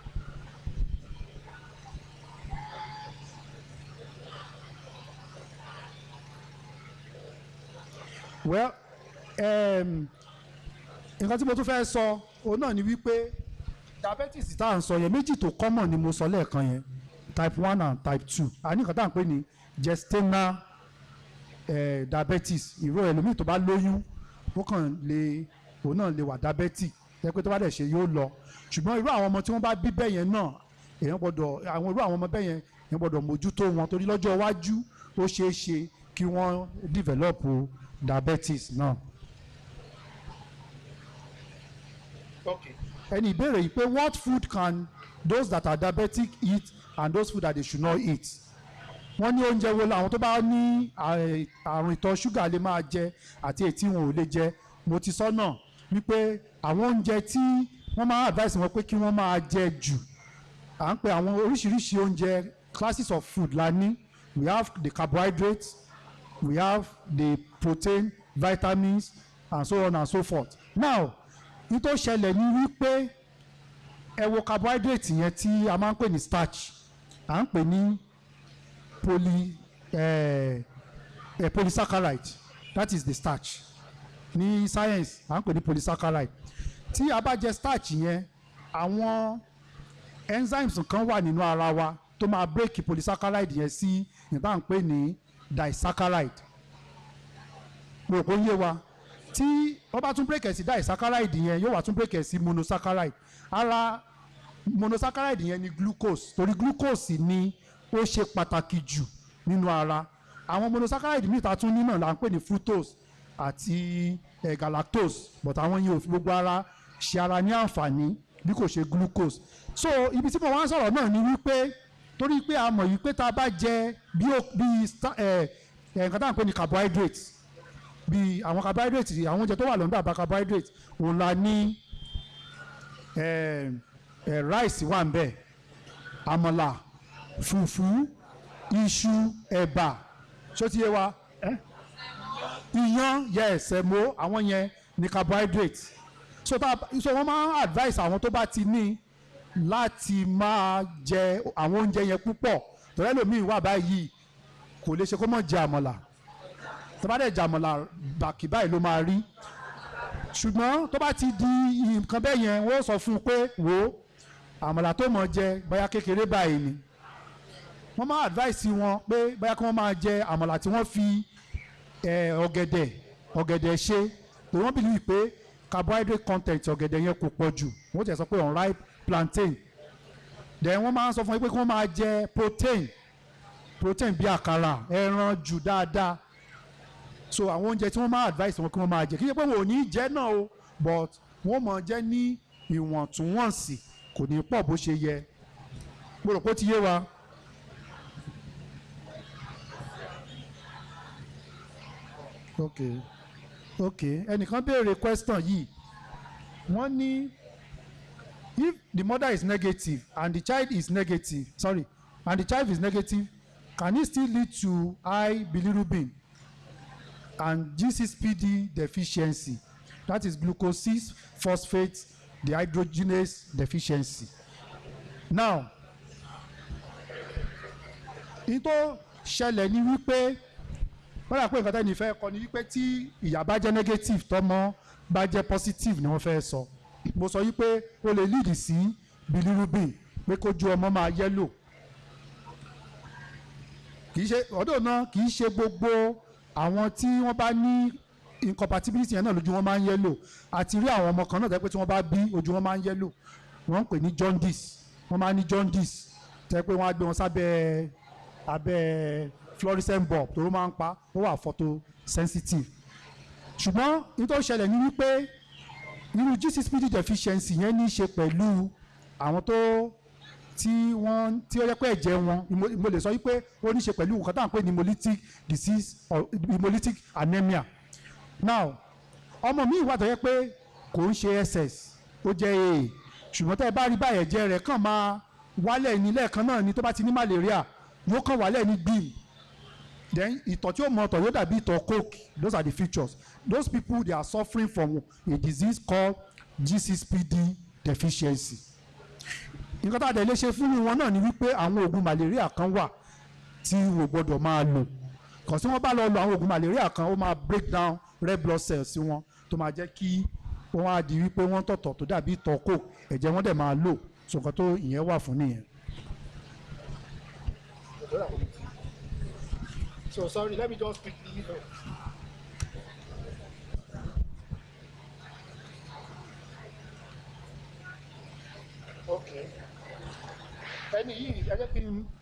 Well, nǹkan tí mo tún fẹ́ sọ òun náà ni wípé diabetes tá à ń sọ yẹn méjì tó common ni mo sọ lẹ́ẹ̀kan yẹn type 1 and type 2 àní nǹkan tá à ń pè ní gestational diabetes ìró ẹlòmíì tó bá lóyún ó kàn lè òun náà lè wà diabetic ẹ pé tó bá dẹ̀ ṣe yóò lọ ṣùgbọ́n irú àwọn ọmọ tí wọ́n bá bí bẹ́ẹ̀ yẹn náà èèyàn gbọ́dọ̀ àwọn irú àwọn ọmọ bẹ́ẹ̀ yẹn èèyàn gbọ́dọ̀ mójútó wọn torí lọ́jọ́ iwájú ó ṣeé ṣe kí wọ́n develop diabetes náà. Okay. Ẹni ìbéèrè yìí pé what food can those that are diabetic eat and those food that they should not eat? Wọ́n ní oúnjẹ wo làwọn tó bá ní àrùn ìtọ̀ ṣúgà lè máa jẹ àti èyí tí wọn ò lè jẹ. Mo ti sọ náà wípé àwọn oúnjẹ tí wọ́n máa advice wọn pé kí wọ́n máa jẹ jù à ń pè àwọn oríṣiríṣi oúnjẹ classes of food la ní. We have the carbohydrates, we have the protein, vitamins and so on and so forth. Now ní tó ṣẹlẹ̀ ní wípé ẹ wo carbohydrate yẹn tí a máa ń pè ní starch à ń pè ní polysaccharide, that is the starch ní science à ń pè ní polysaccharide. Tí a bá jẹ starch yẹn àwọn enzymes kan wà nínú ara wa tó máa break polysaccharide yẹn sí nígbà à ń pè ní disaccharide. Mo rò pé ó yé wa tí wọ́n bá tún break ẹ̀ sí disaccharide yẹn yóò wá tún break ẹ̀ sí monosaccharide. Ara monosaccharide yẹn ni glucose torí glucose ni ó ṣe pàtàkì jù nínú ara. Àwọn monosaccharide míì ta tún ní náà là ń pè ní fructose àti galactose but àwọn yìí ò fi gbogbo ara ṣe ara ní àǹfààní bí kò ṣe glucose. So ibi tí mo wá ń sọ̀rọ̀ náà ni wípé torí pé a mọ̀ wípé tá a bá jẹ bí nǹkan tá à ń pè ní carbohydrates bí àwọn carbohydrates àwọn oúnjẹ tó wà lọ́ndà bá carbohydrates òun la ní rice wà ń bẹ̀ àmàlà fùfú iṣu ẹ̀bà ṣó ti yé wa iyán sẹ̀mó àwọn yẹn ní carbohydrates so wọ́n máa ń advice àwọn tó bá ti ní láti máa jẹ àwọn oúnjẹ yẹn púpọ̀ tọ́lẹ́ lómi wà báyìí kò lè ṣe kó mọ̀ jẹ àmàlà tó bá dẹ̀ jẹ àmàlà bàkì báyìí ló máa rí ṣùgbọ́n tó bá ti di nǹkan bẹ́ẹ̀ yẹn wọ́n sọ fún un pé wò àmàlà tó mọ̀ jẹ bóyá kékeré báyìí ni wọ́n máa advice wọn pé bóyá kí wọ́n máa jẹ àmàlà tí wọ́n fi ọ̀gẹ̀dẹ̀ ṣe pé wọ́n believe pé carbohydrate content ọ̀gẹ̀dẹ̀ yẹn kò pọ̀ jù wọ́n ti sọ pé unripe plantain then wọ́n máa ń sọ fún wọn pé kí wọ́n máa jẹ protein bí àkàrà ẹran jù dáadáa so àwọn oúnjẹ tí wọ́n máa advice wọn kí wọ́n máa jẹ kí ṣe pé wọn ò ní jẹ náà o but wọ́n máa jẹ ní ìwọ̀ntúnwọ̀nsì kò ní pọ̀ bó ṣe yẹ mo rò pé ó ti yé wa. ok ẹnìkan béèrè question yìí wọ́n ní if the mother is negative and the child is negative and the child is negative, can it still lead to high bilirubin and G6PD deficiency, that is glucose 6 phosphate dehydrogenase deficiency? Now ìtò ṣẹlẹ̀ ní wípé wọ́n rà pé nǹkan tẹ́ni fẹ́ kọ́ ni wípé tí ìyá bá jẹ́ negative tọ́mọ bá jẹ́ positive ni wọ́n fẹ́ sọ. Mo sọ wípé ó lè lead sí bilirubin pé kójú ọmọ máa yellow. Kì í ṣe ọ̀dọ̀ náà kì í ṣe gbogbo àwọn tí wọ́n bá ní incompatibility yẹn náà lójú wọn máa ń yellow. Àti rí àwọn ọmọ kan náà tẹ́ pé tí wọ́n bá bí ojú wọn máa ń yellow. Wọ́n ń pè ní jaundice. Wọ́n máa ń ní jaundice tẹ́ pé wọ́n á gbé wọn sábẹ́ abẹ́ fluorescent bulb tó máa ń pa ó wà photosensitive. Ṣùgbọ́n nítorí ṣẹlẹ̀ ní wípé irú G6PD deficiency yẹn ní í ṣe pẹ̀lú àwọn tí ó yẹ pé ẹ̀jẹ̀ wọn mo lè sọ wípé ó ní í ṣe pẹ̀lú nǹkan tá à ń pè ní hemolytic disease or hemolytic anemia. Now ọmọ mi wà tó yẹ pé kò ń ṣe SS ó jẹ́ AA ṣùgbọ́n tẹ́ ẹ bá rí báyìí ẹ̀jẹ̀ rẹ̀ kàn máa wálẹ̀ ní lẹ́ẹ̀kan náà ni tó bá ti ní malaria yóò kàn wálẹ̀ ní gbìm. Then ìtọ̀ tí ó mọ ọ̀tọ̀ yóò dàbí ìtọ̀ coke. Those are the features. Those people they are suffering from a disease called G6PD deficiency. Nǹkan tá a dẹ̀ lè ṣe fún wọn náà ni wípé àwọn oògùn malaria kan wà tí wọ́n gbọ́dọ̀ máa lò. Kàn sí wọ́n bá lọ lo àwọn oògùn malaria kan ó máa break down red blood cells sí wọn tó máa jẹ́ kí wọ́n á di wípé wọ́n tọ̀tọ̀ tó dàbí ìtọ̀ coke ẹ̀jẹ̀ wọn dẹ̀ máa lò. So nǹkan tó ìyẹn wà fún nìyẹn. So sorry, let me just quickly. Okay. Ẹni yìí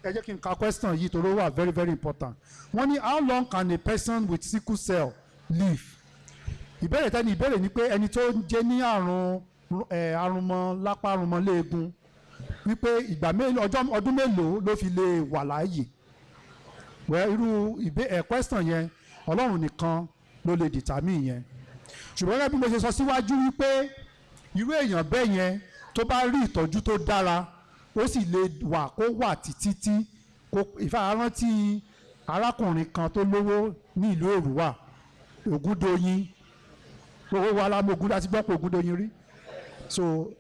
ẹ jẹ́ kí n ka question yìí tó ló wà very very important. Wọ́n ní how long can a person with sickle cell live? Ìbéèrè tẹ́ni ìbéèrè ni pé ẹni tó ń jẹ́ ní àrùn arúnmọ́ lápá arúnmọ́ léegun wípé ìgbà ọdún mélòó ló fi lè wà láàyè. Well, irú question yẹn Ọlọ́run nìkan ló lè determine yẹn. Ṣùgbọ́n gẹ́gẹ́ bí mo ṣe sọ síwájú wípé irú èèyàn bẹ́ẹ̀ yẹn tó bá rí ìtọ́jú tó dára ó sì lè wà kó wà títí ìfàrántí arákùnrin kan tó lówó ní ìlú Èrúwà Ògúndóyin owó wa lámógún láti gbọ́ pé Ògúndóyin rí. So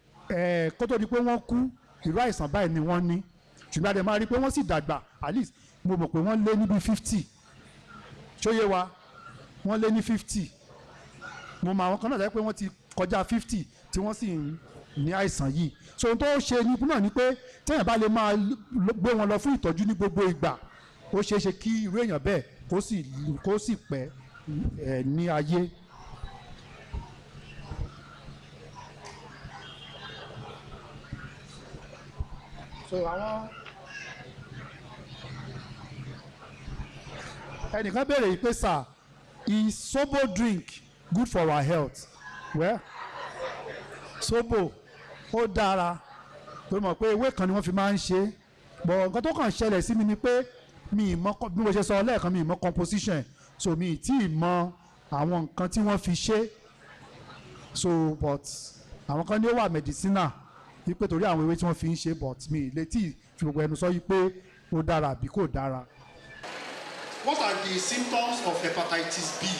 kó tó di pé wọ́n kú irú àìsàn báyìí ni wọ́n ní ṣùgbọ́n àdè máa rí pé wọ́n sì dàgbà at least mo mọ̀ pé wọ́n lé níbi 50 ṣóyé wa wọ́n lé ní 50 mo mọ̀ àwọn kan náà pé wọ́n ti kọjá 50 tí wọ́n sì ní àìsàn yìí. So ohun tó ṣe náà ni pé téèyàn bá lè máa gbé wọn lọ fún ìtọ́jú ní gbogbo ìgbà ó ṣeé ṣe kí irú èèyàn bẹ́ẹ̀ kó sì pẹ́ ní ayé. So àwọn ẹnìkan béèrè yìí pé sir is sobo drink good for our health? Well, sobo ó dára tó mọ̀ pé ewé kan ni wọ́n fi máa ń ṣe but nǹkan tó kàn ṣẹlẹ̀ sí mi ni pé mi ì mọ bí mo ṣe sọ lẹ́ẹ̀kan mi ì mọ composition so mi ì tí ì mọ àwọn nǹkan tí wọ́n fi ṣe so but àwọn kan ní ó wà medicinal wípé torí àwọn ewé tí wọ́n fi ń ṣe but mi ì lè tí ì fi gbogbo ẹnu sọ wípé ó dára àbí kò dára. What are the symptoms of hepatitis B?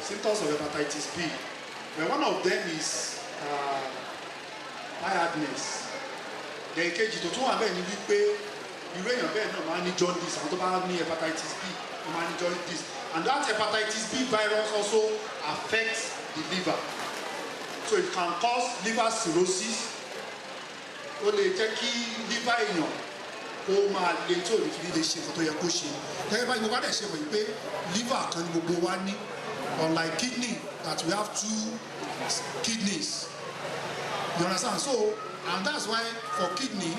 Symptoms of hepatitis B. Well, one of them is tiredness. Then kejì tó tún wà bẹ́ẹ̀ ni wípé irú èèyàn bẹ́ẹ̀ náà máa ń ní jaundice. Àwọn tó bá ní hepatitis B wọ́n máa ń ní jaundice. And that hepatitis B virus also affects the liver. So it can cause liver cirrhosis. Ó lè jẹ́ kí liver èèyàn ó máa le tí ò ní fi lè ṣe nǹkan tó yẹ kó ṣe. Gẹ́gẹ́ báyìí mo bá dẹ̀ ṣe mọ̀ pé liver kan ni gbogbo wa ní. Unlike kidney that we have 2 kidneys. You understand? So, and that's why for kidney,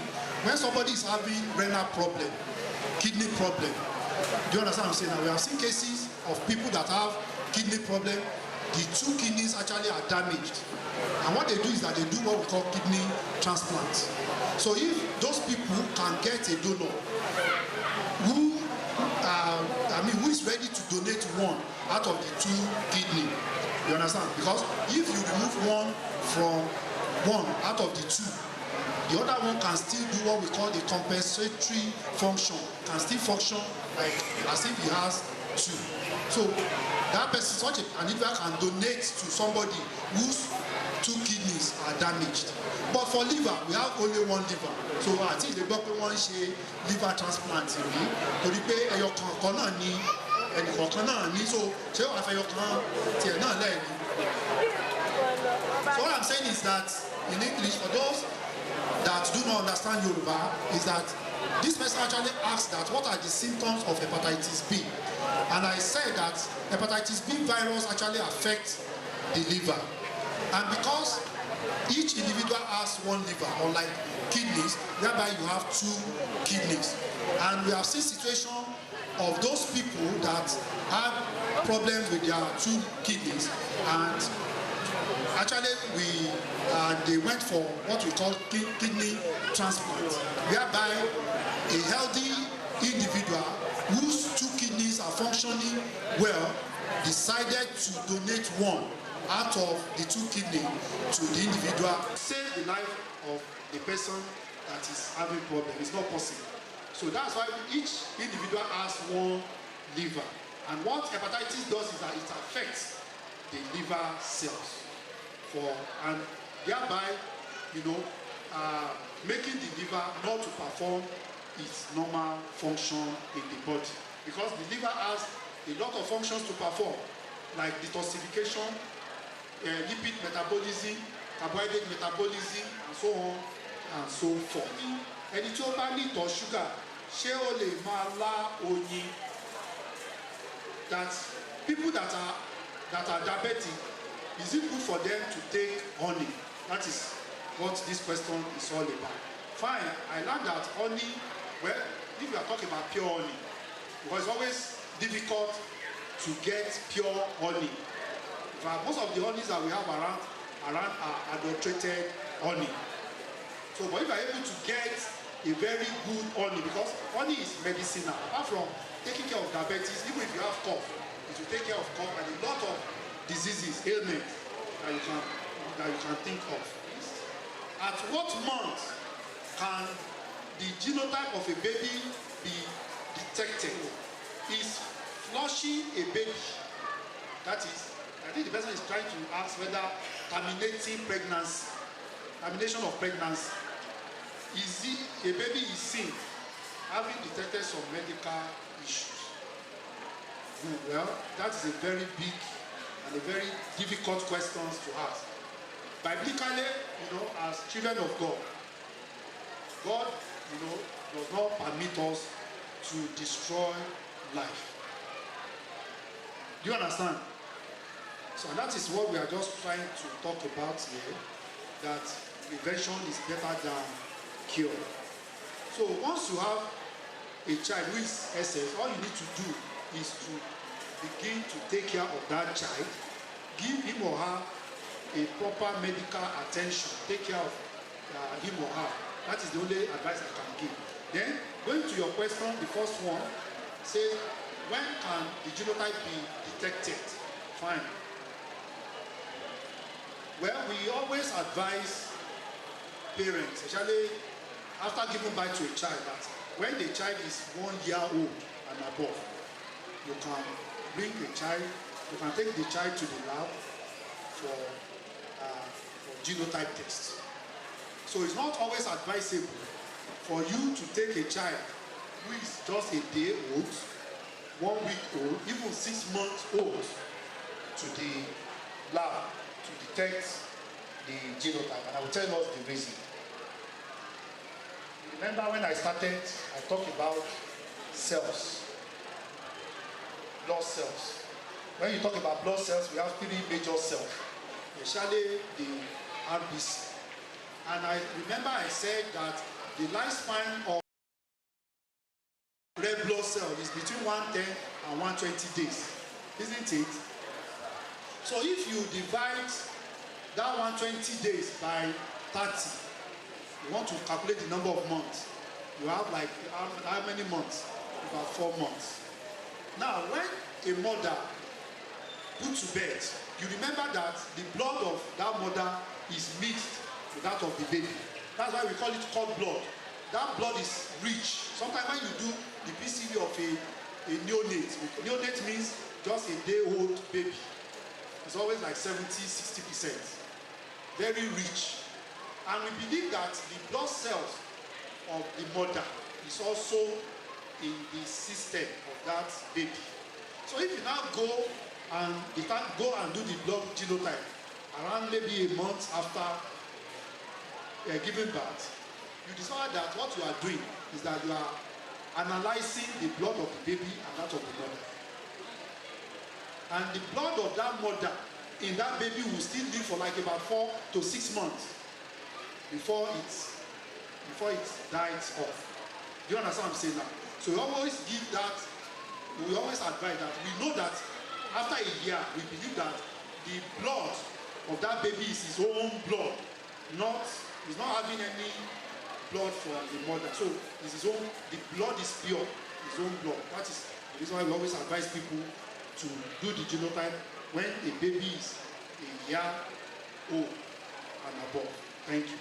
when somebody is having renal problem, kidney problem, do you understand what I'm saying? Now we have seen cases of people that have kidney problem the two kidneys actually are damaged. And what they do is that they do what we call kidney transplant. So if those people can get a donor who who is ready to donate one out of the two kidney, you understand? Because if you remove one from one out of the two, the other one can still do what we call the compensatory function, can still function like as if he has two. So that person, such an individual, can donate to somebody whose two kidneys are damaged. But for liver, we have only one liver. So àti ìlẹ̀ gbọ́ pé wọ́n ń ṣe liver transplant rí torí pé ẹyọ kan náà ní ẹnì kọ̀ọ̀kan náà ní, so ṣé wàá fẹ́ ẹyọ kan tiẹ̀ náà lẹ́ẹ̀ni. So what I'm saying is that in English, for those that do not understand Yoruba, is that this person actually asked that what are the symptoms of hepatitis B, and I said that hepatitis B virus actually affects the liver, and because each individual has one liver, unlike kidneys, whereby you have two kidneys, and we have seen situation of those people that have problems with their two kidneys, and actually they went for what we call kidney transplant, whereby a healthy individual whose two kidneys are functioning well decided to donate one out of the two kidney to the individual. Save the life of the person that is having problem. It's not possible. So that's why each individual has one liver. And what hepatitis does is that it affects the liver cells and thereby, making the liver not to perform its normal function in the body. Because the liver has a lot of functions to perform, like detoxification, lipid metabolism, carbohydrate metabolism, and so on and so forth. Ẹni tí ó bá ní ìtọ̀ ṣúgà, ṣé ó lè máa lá oyin? That people that are diabetic, is it good for them to take honey? That is what this question is all about. Fine, I learned that honey, well, if you are talking about pure honey, because it's always difficult to get pure honey. Most of the honeys that we have around are adulterated honey. So, but if you are able to get a very good honey, because honey is medicinal, apart from taking care of diabetes, even if you have cough, it will take care of cough and a lot of diseases, ailments that you can think of. At what month can the genotype of a baby be detected? Is flushing a baby, that is, I think the person is trying to ask whether termination of pregnancy, is it a baby is seen having detected some medical issues? Well, that is a very big and a very difficult question to ask. Biblically, as children of God, God, does not permit us to destroy life. Do you understand? So that is what we are just trying to talk about here, that prevention is better than cure. So once you have a child who is SS, all you need to do is to begin to take care of that child, give him or her a proper medical attention, take care of him or her. That is the only advice I can give. Then, going to your question, the first one says, when can the genotype be detected? Fine. Well, we always advise parents, especially after giving birth to a child, that when the child is 1 year old and above, you can bring the child, you can take the child to the lab for genotype test. So it's not always advisable for you to take a child who is just a day old, 1 week old, even 6 months old, to the lab to detect the genotype. And I will tell us the reason. Remember when I started, I talked about cells, blood cells. When you talk about blood cells, we have 3 major cells, especially the RBC. And I remember I said that the lifespan of red blood cell is between 110 and 120 days, isn't it? So if you divide that 120 days by 30, you want to calculate the number of months. You have like how many months? About 4 months. Now, when a mother put to bed, you remember that the blood of that mother is mixed with that of the baby. That's why we call it cord blood. That blood is rich. Sometimes when you do the PCV of a neonate, neonate means just a day-old baby. It's always like 70-60%. Very rich. And we believe that the blood cells of the mother is also in the system of that baby. So if you now go and you can go and do the blood genotype around maybe a month after giving birth, you discover that what you are doing is that you are analyzing the blood of the baby and that of the mother. And the blood of that mother in that baby will still live for like about 4 to 6 months before it dies off. Do you understand what I'm saying now? So we always give that, we always advise that. We know that after a year, we believe that the blood of that baby is his own blood, he's not having any blood from the mother. So it's his own, the blood is pure, his own blood. That is the reason why we always advise people to do the genotype when a baby is a year old and above. Thank you.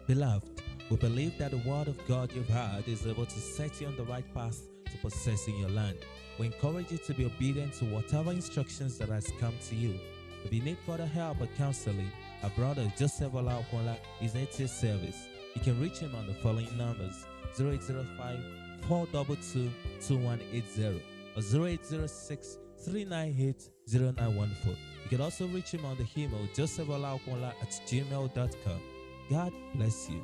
Beloved, we believe that the word of God you've heard is able to set you on the right path to possessing your land. We encourage you to be obedient to whatever instructions that has come to you. If you need further help or counseling, our brother Joseph Olaokunla is at your service. You can reach him on the following numbers: 0805-422-2180 or 0806-398-0914. You can also reach him on the email josepholaokunla@gmail.com. God bless you.